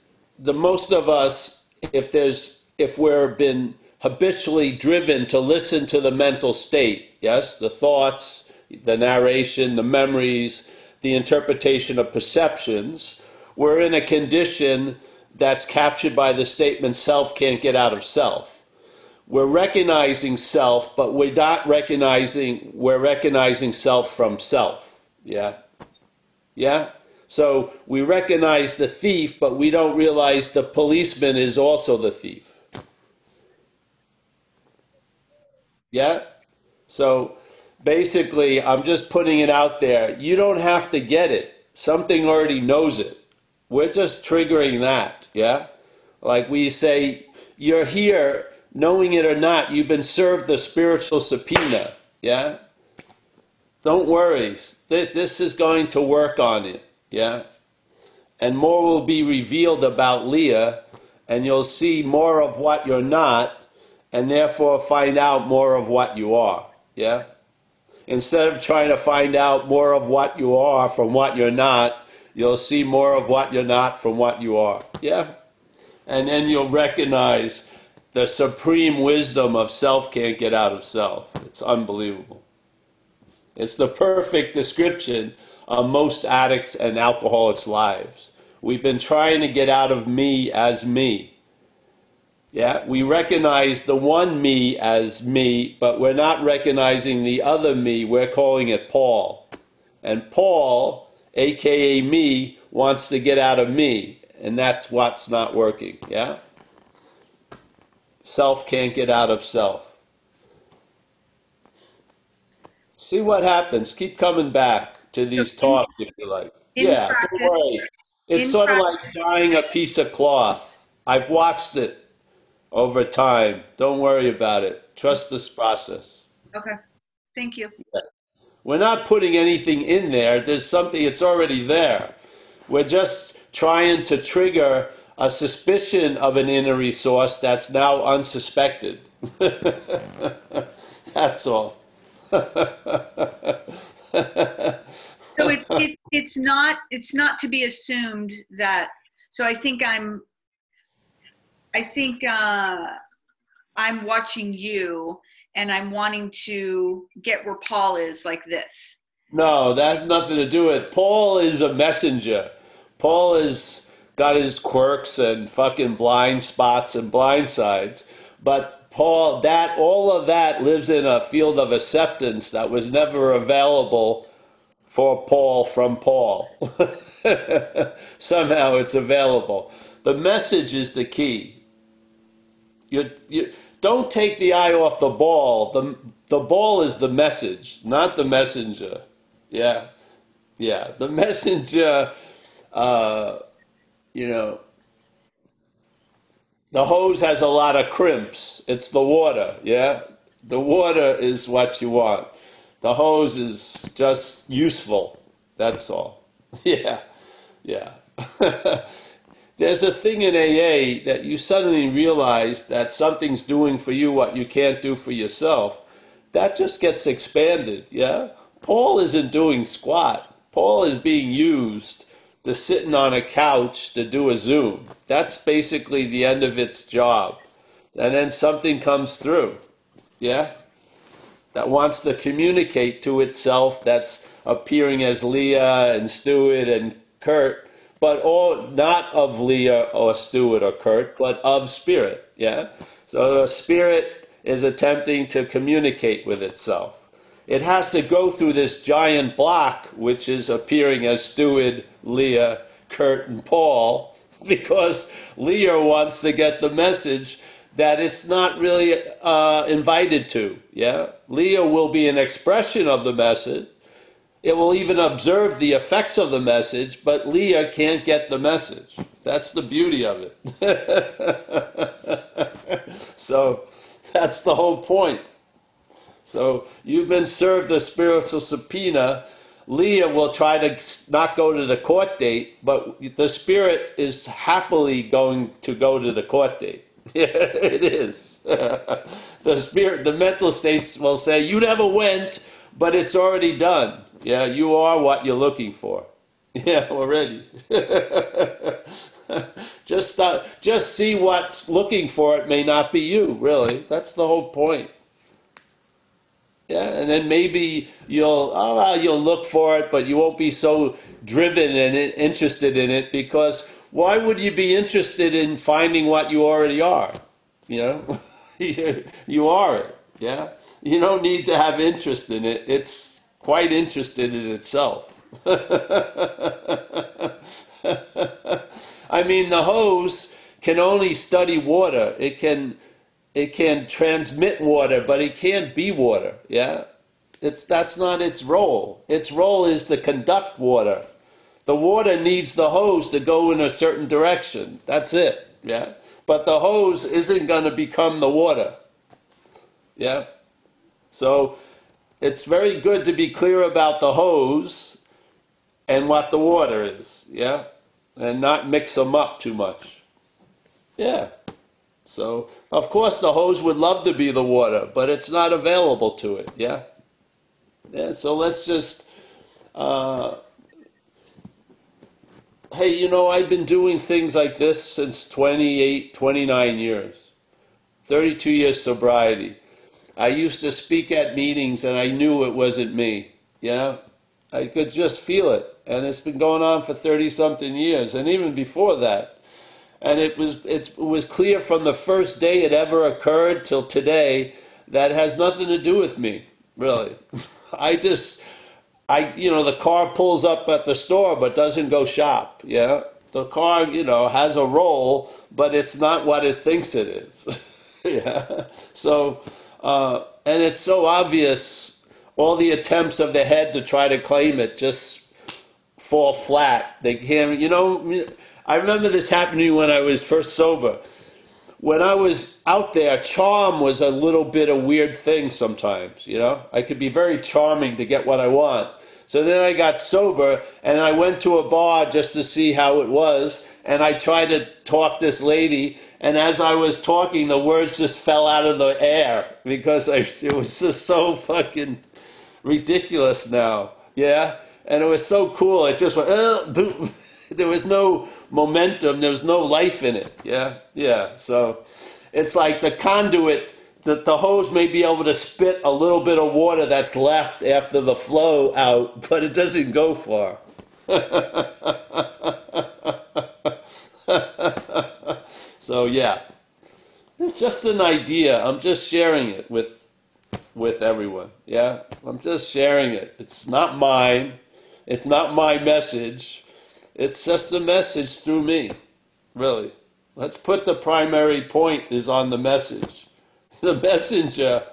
[SPEAKER 1] we're been habitually driven to listen to the mental state, yes, the thoughts, the narration, the memories, the interpretation of perceptions, we're in a condition that's captured by the statement self can't get out of self. We're recognizing self, but we're recognizing self from self. Yeah? Yeah? So we recognize the thief, but we don't realize the policeman is also the thief. Yeah? So basically, I'm just putting it out there. You don't have to get it. Something already knows it. We're just triggering that. Yeah? Like we say, you're here, knowing it or not, you've been served the spiritual subpoena. Yeah? Don't worry. This is going to work on it. Yeah? And more will be revealed about Leah, and you'll see more of what you're not, and therefore find out more of what you are. Yeah? Instead of trying to find out more of what you are from what you're not, you'll see more of what you're not from what you are. Yeah? And then you'll recognize the supreme wisdom of self can't get out of self. It's unbelievable. It's the perfect description of most addicts and alcoholics' lives. We've been trying to get out of me as me. Yeah, we recognize the one me as me, but we're not recognizing the other me. We're calling it Paul. And Paul, aka me, wants to get out of me. And that's what's not working. Yeah? Self can't get out of self. See what happens. Keep coming back to these talks if you like.
[SPEAKER 7] In
[SPEAKER 1] Yeah, don't
[SPEAKER 7] practice,
[SPEAKER 1] worry. It's
[SPEAKER 7] in
[SPEAKER 1] sort of
[SPEAKER 7] practice,
[SPEAKER 1] like dyeing a piece of cloth. I've watched it over time. Don't worry about it. Trust this process.
[SPEAKER 7] okay, thank you.
[SPEAKER 1] We're not putting anything in there. There's something, it's already there. We're just trying to trigger a suspicion of an inner resource that's now unsuspected. That's all.
[SPEAKER 7] So it's not to be assumed that. So I think I'm watching you and I'm wanting to get where Paul is like this.
[SPEAKER 1] No, that has nothing to do with it. Paul is a messenger. Paul has got his quirks and fucking blind spots and blind sides. But Paul, all of that lives in a field of acceptance that was never available for Paul from Paul. Somehow it's available. The message is the key. You don't take the eye off the ball. The ball is the message, not the messenger. Yeah, yeah. The messenger, you know, the hose has a lot of crimps. It's the water, yeah? The water is what you want. The hose is just useful. That's all. Yeah, yeah. There's a thing in AA that you suddenly realize that something's doing for you what you can't do for yourself. That just gets expanded, yeah? Paul isn't doing squat. Paul is being used to sitting on a couch to do a Zoom. That's basically the end of its job. and then something comes through, yeah, that wants to communicate to itself, that's appearing as Leah and Stuart and Kurt, but all not of Leah or Stuart or Kurt, but of spirit, yeah? So the spirit is attempting to communicate with itself. It has to go through this giant block, which is appearing as Stuart, Leah, Kurt, and Paul, because Leah wants to get the message that it's not really invited to. Yeah, Leah will be an expression of the message. It will even observe the effects of the message, but Leah can't get the message. That's the beauty of it. So that's the whole point. So you've been served a spiritual subpoena. Leah will try to not go to the court date, but the spirit is happily going to go to the court date. Yeah, it is. The spirit, the mental states will say, you never went, but it's already done. Yeah, you are what you're looking for. Yeah, already. Just see what's looking for it may not be you, really. That's the whole point. Yeah, and then maybe you'll look for it, but you won't be so driven and interested in it, because why would you be interested in finding what you already are? You know, you are it. Yeah, you don't need to have interest in it. It's quite interested in itself. I mean, the hose can only study water. It can transmit water, but it can't be water. Yeah, that's not its role. Its role is to conduct water. The water needs the hose to go in a certain direction. That's it. Yeah, but the hose isn't going to become the water. Yeah, so it's very good to be clear about the hose and what the water is. Yeah, and not mix them up too much. Yeah. So, of course, the hose would love to be the water, but it's not available to it, yeah? Yeah, so let's just, hey, I've been doing things like this since 28, 29 years, 32 years sobriety. I used to speak at meetings and I knew it wasn't me, I could just feel it, and it's been going on for 30-something years, and even before that. And it was clear from the first day it ever occurred till today that it has nothing to do with me, really. The car pulls up at the store but doesn't go shop, yeah? The car, has a role, but it's not what it thinks it is. Yeah. So, and it's so obvious, all the attempts of the head to try to claim it just fall flat. They can't, I remember this happened to me when I was first sober. When I was out there, charm was a little bit a weird thing sometimes, I could be very charming to get what I want. So then I got sober, and I went to a bar just to see how it was, and I tried to talk this lady, and as I was talking, the words just fell out of the air, because it was just so fucking ridiculous now, yeah? And it was so cool, it just went, there was no momentum, there was no life in it, yeah. So it's like the conduit, that the hose may be able to spit a little bit of water that's left after the flow out, but it doesn't go far. So yeah, it's just an idea. I'm just sharing it with everyone, yeah? I'm just sharing it. It's not mine. It's not my message. It's just a message through me, really. Let's put the primary point is on the message. The messenger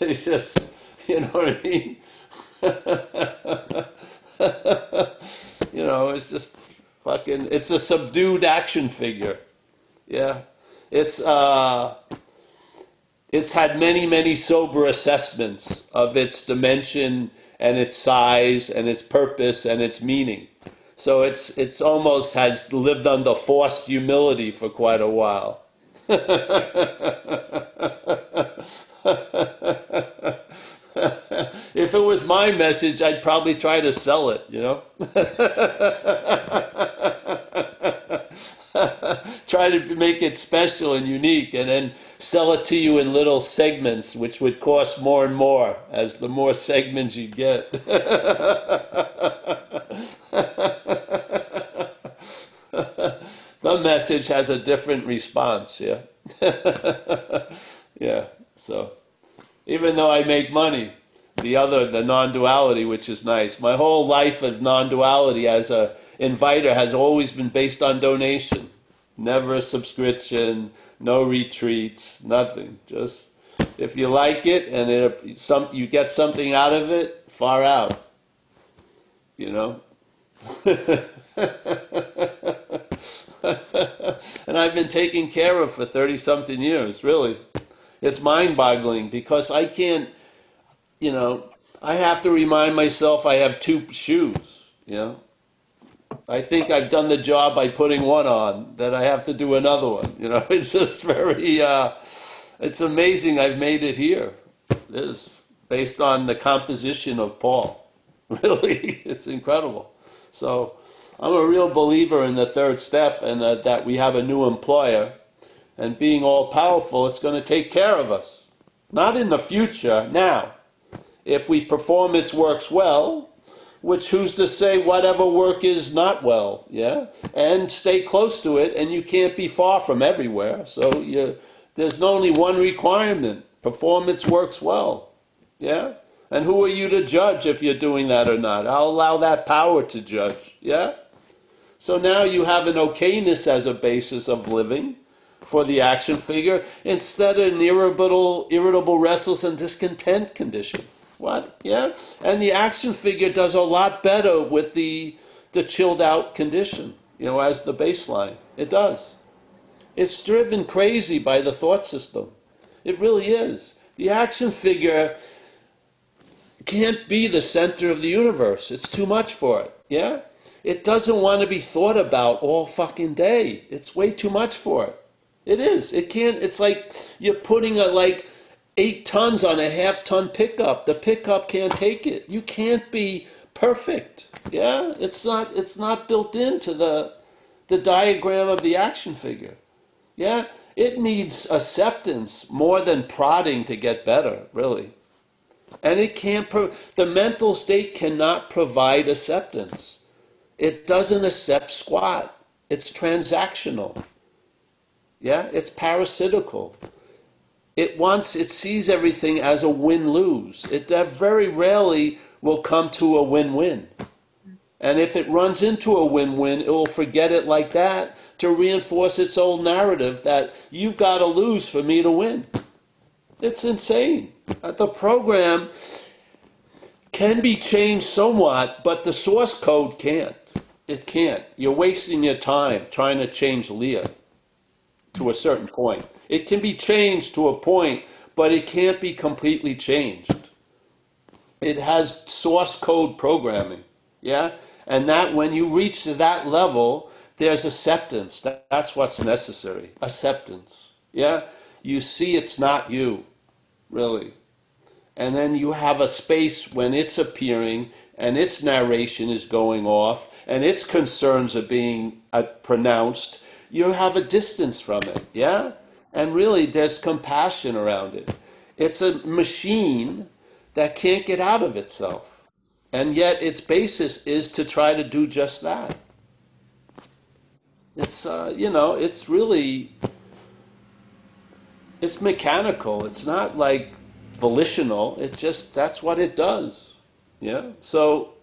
[SPEAKER 1] is just, what I mean? It's just fucking, it's a subdued action figure. Yeah. It's had many, many sober assessments of its dimension and its size and its purpose and its meaning. So it's almost has lived under forced humility for quite a while. If it was my message, I'd probably try to sell it, Try to make it special and unique, and then sell it to you in little segments, which would cost more and more as the more segments you get. The message has a different response, yeah. Yeah, so even though I make money, the non-duality, which is nice. My whole life of non-duality as a inviter has always been based on donation. Never a subscription, no retreats, nothing. Just if you like it and you get something out of it, far out. You know? And I've been taken care of for 30-something years, really. It's mind-boggling because I can't, I have to remind myself I have two shoes, I think I've done the job by putting one on, that I have to do another one. It's just very, it's amazing I've made it here. It is, based on the composition of Paul. Really, it's incredible. So I'm a real believer in the third step and that we have a new employer. And being all powerful, it's going to take care of us. Not in the future, now. If we perform its works well, which who's to say whatever work is not well, yeah? And stay close to it, and you can't be far from everywhere. So there's only one requirement: perform its works well, yeah? And who are you to judge if you're doing that or not? I'll allow that power to judge, yeah? So now you have an okayness as a basis of living for the action figure instead of an irritable, restless, and discontent condition. What? Yeah? And the action figure does a lot better with the chilled out condition, as the baseline. It does. It's driven crazy by the thought system. It really is. The action figure can't be the center of the universe. It's too much for it. Yeah? It doesn't want to be thought about all fucking day. It's way too much for it. It is. It can't. It's like you're putting 8 tons on a half-ton pickup. The pickup can't take it. You can't be perfect. Yeah, it's not built into the diagram of the action figure. Yeah, it needs acceptance more than prodding to get better, really. And it can't. The mental state cannot provide acceptance. It doesn't accept squat. It's transactional. Yeah, it's parasitical. It sees everything as a win-lose. It very rarely will come to a win-win. And if it runs into a win-win, it will forget it like that to reinforce its old narrative that you've got to lose for me to win. It's insane. The program can be changed somewhat, but the source code can't. It can't. You're wasting your time trying to change Leah to a certain point. It can be changed to a point, but it can't be completely changed. It has source code programming, yeah? And that when you reach to that level, there's acceptance. That's what's necessary, acceptance, yeah? You see it's not you, really. And then you have a space when it's appearing and its narration is going off and its concerns are being pronounced. You have a distance from it, yeah? And really, there's compassion around it. It's a machine that can't get out of itself. And yet, its basis is to try to do just that. It's, it's really, it's mechanical. It's not like volitional. It's just, that's what it does. Yeah? So,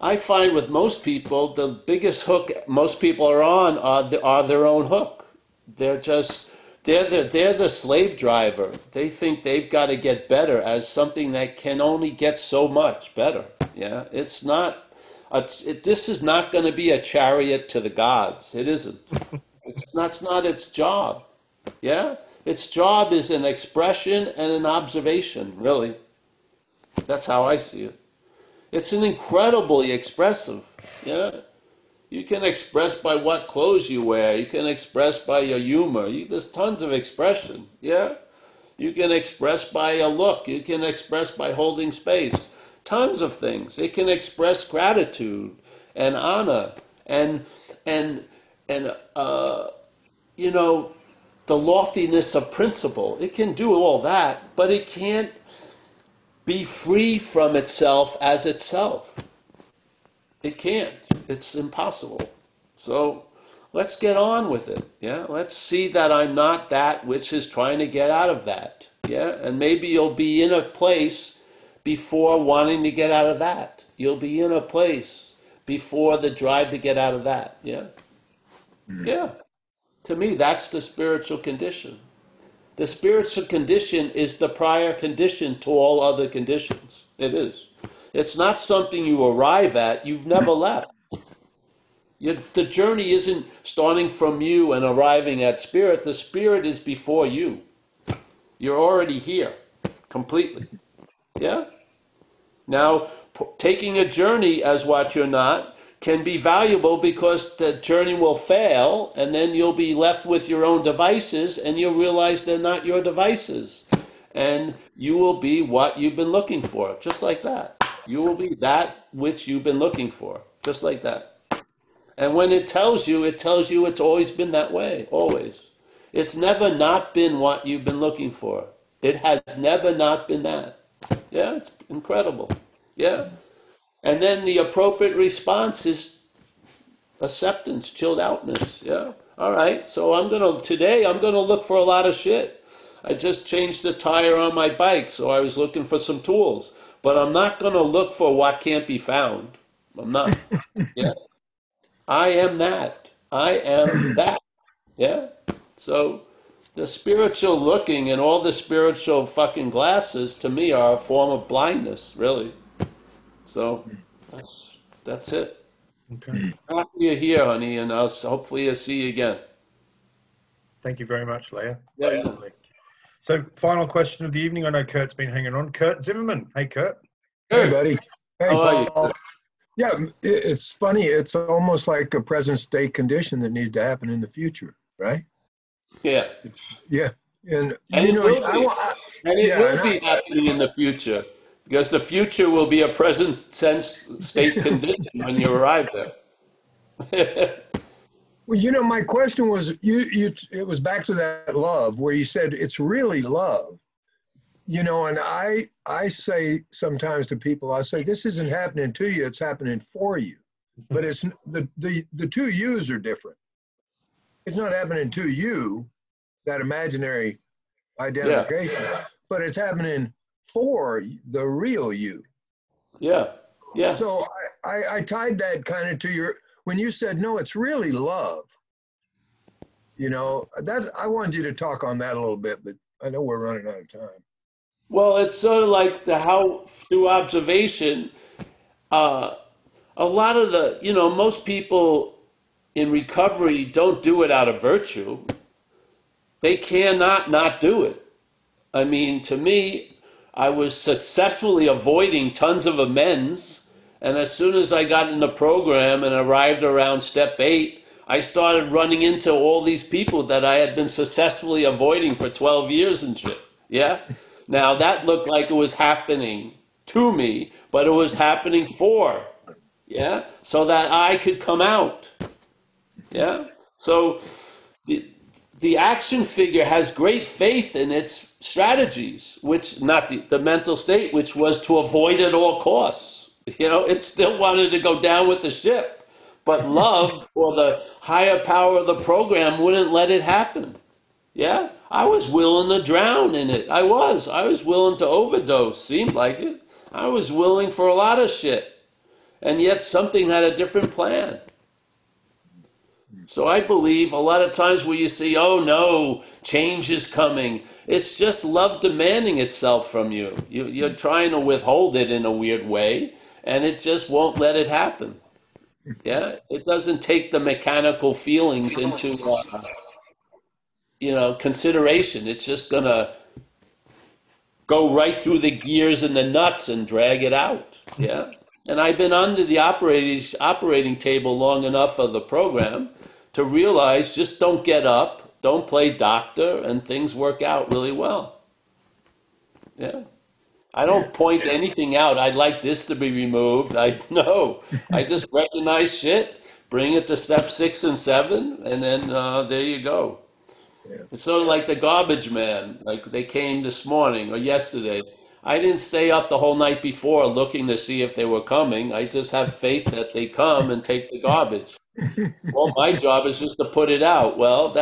[SPEAKER 1] I find with most people, the biggest hook most people are on are their own hook. They're the slave driver. They think they've got to get better as something that can only get so much better. Yeah, it's not. This is not going to be a chariot to the gods. It isn't. That's not its job. Yeah, its job is an expression and an observation. Really, that's how I see it. It's an incredibly expressive. Yeah. You can express by what clothes you wear. You can express by your humor. There's tons of expression, yeah? You can express by a look. You can express by holding space. Tons of things. It can express gratitude and honor and and you know, the loftiness of principle. It can do all that, but it can't be free from itself as itself. It can't. It's impossible. So let's get on with it. Yeah. Let's see that I'm not that which is trying to get out of that. Yeah. And maybe you'll be in a place before wanting to get out of that. You'll be in a place before the drive to get out of that. Yeah. Yeah. To me, that's the spiritual condition. The spiritual condition is the prior condition to all other conditions. It is. It's not something you arrive at. You've never left. The journey isn't starting from you and arriving at spirit. The spirit is before you. You're already here completely. Yeah? Now, taking a journey as what you're not can be valuable because the journey will fail and then you'll be left with your own devices and you'll realize they're not your devices. And you will be what you've been looking for, just like that. You will be that which you've been looking for, just like that. And when it tells you it's always been that way, always. It's never not been what you've been looking for. It has never not been that. Yeah, it's incredible. Yeah. And then the appropriate response is acceptance, chilled outness. Yeah. All right. So today I'm gonna look for a lot of shit. I just changed the tire on my bike, so I was looking for some tools. But I'm not gonna look for what can't be found. I'm not. Yeah. I am that. I am that. Yeah. So the spiritual looking and all the spiritual fucking glasses to me are a form of blindness, really. So that's it.
[SPEAKER 2] Okay.
[SPEAKER 1] Happy you're here, honey, and hopefully I'll see you again.
[SPEAKER 2] Thank you very much, Leah.
[SPEAKER 1] Yeah, yeah.
[SPEAKER 2] Lovely. So, final question of the evening. I know Kurt's been hanging on. Kurt Zimmerman. Hey, Kurt.
[SPEAKER 8] Hey, buddy. Hey,
[SPEAKER 1] How are you?
[SPEAKER 8] Paul. Yeah, it's funny. It's almost like a present state condition that needs to happen in the future, right?
[SPEAKER 1] Yeah.
[SPEAKER 8] Yeah, and
[SPEAKER 1] And
[SPEAKER 8] you
[SPEAKER 1] it
[SPEAKER 8] know,
[SPEAKER 1] will be. And it
[SPEAKER 8] yeah,
[SPEAKER 1] will be happening in the future because the future will be a present sense state condition when you arrive there.
[SPEAKER 8] well, you know, my question was, it was back to that love where you said it's really love, you know, and I say sometimes to people, I say this isn't happening to you, it's happening for you, but it's the two yous are different. It's not happening to you, that imaginary identification, but it's happening for the real you.
[SPEAKER 1] Yeah. Yeah.
[SPEAKER 8] So I tied that kind of to your, when you said, no, it's really love, you know, I wanted you to talk on that a little bit, but I know we're running out of time.
[SPEAKER 1] Well, it's sort of like how through observation, a lot of most people in recovery don't do it out of virtue. They cannot not do it. I mean, to me, I was successfully avoiding tons of amends. And as soon as I got in the program and arrived around step 8, I started running into all these people that I had been successfully avoiding for 12 years and shit. Yeah? Now, that looked like it was happening to me, but it was happening for, yeah? So that I could come out. Yeah? So the action figure has great faith in its strategies, which not the mental state, which was to avoid at all costs. You know, it still wanted to go down with the ship, but love or the higher power of the program wouldn't let it happen. Yeah, I was willing to drown in it. I was willing to overdose. Seemed like it. I was willing for a lot of shit, and yet something had a different plan. So I believe a lot of times where you see, oh no, change is coming, it's just love demanding itself from you. You're trying to withhold it in a weird way, and it just won't let it happen. Yeah, it doesn't take the mechanical feelings into consideration. It's just gonna go right through the gears and the nuts and drag it out. Yeah, and I've been under the operating table long enough of the program to realize just don't get up, don't play doctor, and things work out really well. Yeah. I don't point anything out. I'd like this to be removed. I just recognize shit, bring it to step 6 and 7, and then there you go.
[SPEAKER 8] Yeah.
[SPEAKER 1] It's sort of like the garbage man. Like they came this morning or yesterday. I didn't stay up the whole night before looking to see if they were coming. I just have faith that they come and take the garbage. Well, my job is just to put it out. Well,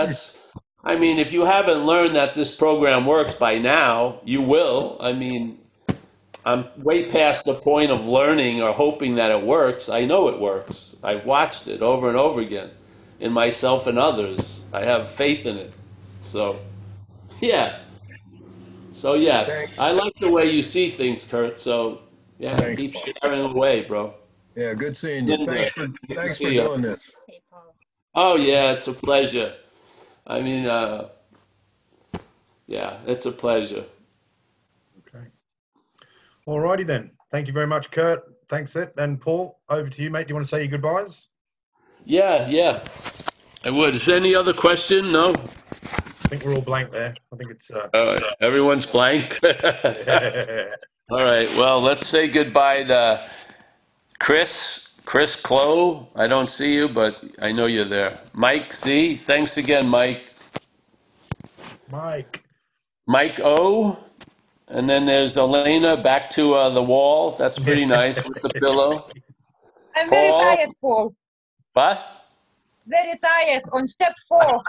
[SPEAKER 1] I mean, if you haven't learned that this program works by now, you will. I mean, I'm way past the point of learning or hoping that it works. I know it works. I've watched it over and over again in myself and others. I have faith in it. So, yeah. So, yes,
[SPEAKER 8] Thanks.
[SPEAKER 1] I like the way you see things, Kurt. So, yeah,
[SPEAKER 8] Thanks,
[SPEAKER 1] keep
[SPEAKER 8] Paul.
[SPEAKER 1] sharing away, bro.
[SPEAKER 8] Yeah, good seeing you.
[SPEAKER 1] Linda,
[SPEAKER 8] Thanks
[SPEAKER 1] good to
[SPEAKER 8] for
[SPEAKER 1] see you.
[SPEAKER 8] doing this.
[SPEAKER 1] Oh, yeah, it's a pleasure. I mean, yeah, it's a pleasure.
[SPEAKER 2] Okay. Alrighty then. Thank you very much, Kurt. Thanks, Ed. And Paul, over to you, mate. Do you want to say your goodbyes?
[SPEAKER 1] Yeah, I would. Is there any other question? No?
[SPEAKER 2] I think we're all blank there. I think it's
[SPEAKER 1] Everyone's blank.
[SPEAKER 2] yeah.
[SPEAKER 1] All right. Well, let's say goodbye to Chris Clow. I don't see you, but I know you're there. Mike C. Thanks again, Mike. Mike O. And then there's Elena back to the wall. That's pretty nice with the pillow.
[SPEAKER 9] I'm very
[SPEAKER 1] Paul.
[SPEAKER 9] tired, Paul.
[SPEAKER 1] What?
[SPEAKER 9] Very tired on step 4.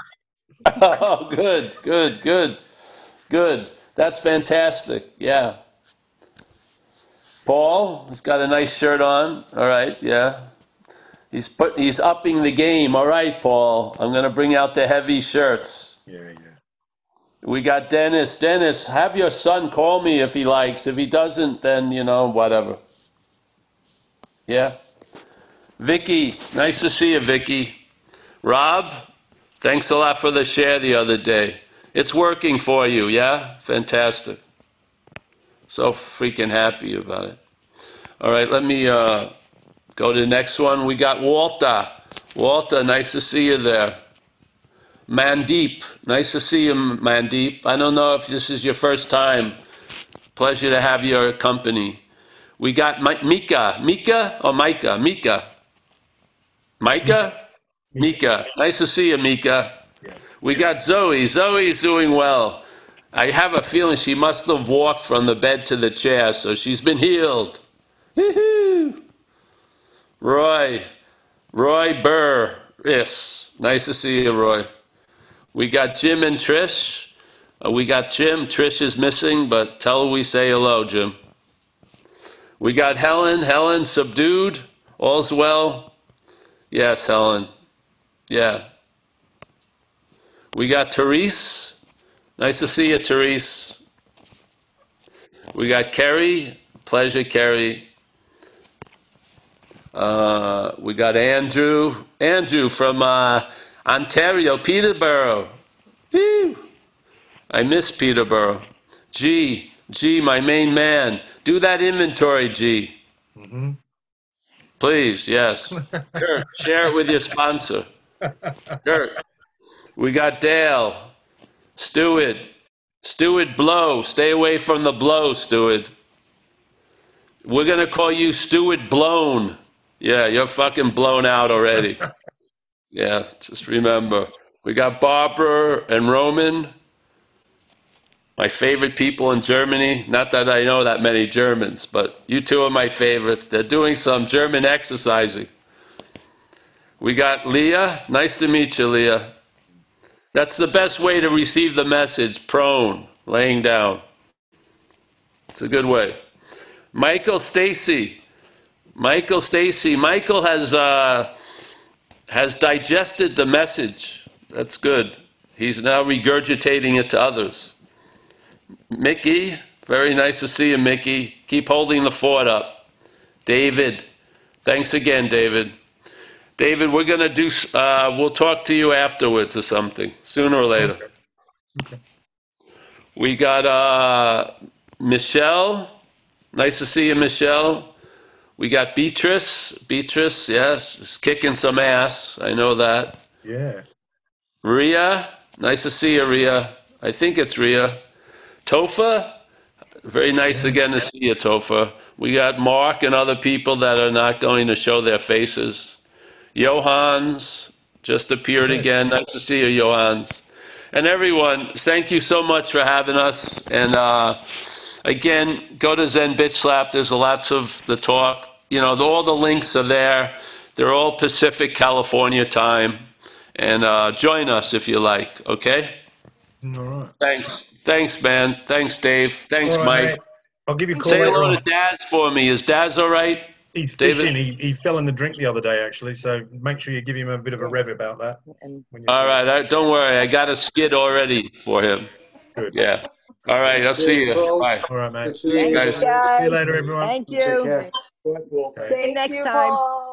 [SPEAKER 1] Oh, good. That's fantastic. Yeah. Paul has got a nice shirt on. All right, yeah. He's upping the game. All right, Paul. I'm going to bring out the heavy shirts.
[SPEAKER 2] Yeah.
[SPEAKER 1] We got Dennis. Dennis, have your son call me if he likes. If he doesn't, then, whatever. Yeah. Vicky, nice to see you, Vicky. Rob, thanks a lot for the share the other day. It's working for you, yeah? Fantastic. So freaking happy about it. All right, let me go to the next one. We got Walter. Walter, nice to see you there. Mandeep, nice to see you, Mandeep. I don't know if this is your first time. Pleasure to have your company. We got Mika. Mika or Micah? Mika. Micah? Mika. Nice to see you, Mika.
[SPEAKER 2] Yeah.
[SPEAKER 1] We got Zoe. Zoe's doing well. I have a feeling she must have walked from the bed to the chair, so she's been healed. Woo-hoo. Roy Burr. Yes. Nice to see you, Roy. We got Jim and Trish. We got Jim. Trish is missing, but tell her we say hello, Jim. We got Helen. Helen, subdued. All's well. Yes, Helen. Yeah. We got Therese. Nice to see you, Therese. We got Kerry. Pleasure, Kerry. We got Andrew. Andrew from Ontario, Peterborough. Woo! I miss Peterborough. G, my main man. Do that inventory, G.
[SPEAKER 2] Mm-hmm.
[SPEAKER 1] Please, yes. Kurt, share it with your sponsor. Kurt. We got Dale. Stewart Blow. Stay away from the blow, Stewart. We're going to call you Stewart Blown. Yeah, you're fucking blown out already. Yeah, just remember. We got Barbara and Roman, my favorite people in Germany. Not that I know that many Germans, but you two are my favorites. They're doing some German exercising. We got Leah. Nice to meet you, Leah. That's the best way to receive the message, prone, laying down. It's a good way. Michael Stacy. Michael has digested the message. That's good. He's now regurgitating it to others. Mickey, very nice to see you, Mickey. Keep holding the fort up. David, thanks again, David. David, we're going to do, we'll talk to you afterwards or something, sooner or later.
[SPEAKER 2] Okay.
[SPEAKER 1] We got Michelle. Nice to see you, Michelle. We got Beatrice. Beatrice, yes, is kicking some ass. I know that.
[SPEAKER 2] Yeah.
[SPEAKER 1] Ria, nice to see you, Ria. I think it's Ria. Tofa, very nice again to see you, Tofa. We got Mark and other people that are not going to show their faces. Johans just appeared again. Nice to see you, Johans. And everyone, thank you so much for having us. And again, go to Zen Bitch Slap. There's lots of the talk. You know, all the links are there. They're all Pacific California time. And join us if you like, okay?
[SPEAKER 2] All right.
[SPEAKER 1] Thanks, man. Thanks, Dave. Thanks,
[SPEAKER 2] All right,
[SPEAKER 1] Mike.
[SPEAKER 2] mate. I'll give you a call
[SPEAKER 1] Say
[SPEAKER 2] later
[SPEAKER 1] hello
[SPEAKER 2] on.
[SPEAKER 1] to Daz for me. Is Daz all right?
[SPEAKER 2] He's
[SPEAKER 1] David?
[SPEAKER 2] fishing. He fell in the drink the other day, actually. So make sure you give him a bit of a rev about that. When you
[SPEAKER 1] All right. Don't worry. I got a skid already for him.
[SPEAKER 2] Good.
[SPEAKER 1] Yeah. All right. I'll see you.
[SPEAKER 6] Paul.
[SPEAKER 1] Bye.
[SPEAKER 2] All right, mate.
[SPEAKER 6] Good to meet
[SPEAKER 9] Thank
[SPEAKER 6] you.
[SPEAKER 9] you,
[SPEAKER 1] guys.
[SPEAKER 9] guys.
[SPEAKER 2] See you later, everyone.
[SPEAKER 9] Thank
[SPEAKER 6] Take
[SPEAKER 9] you.
[SPEAKER 6] care.
[SPEAKER 2] Okay.
[SPEAKER 9] See you next time.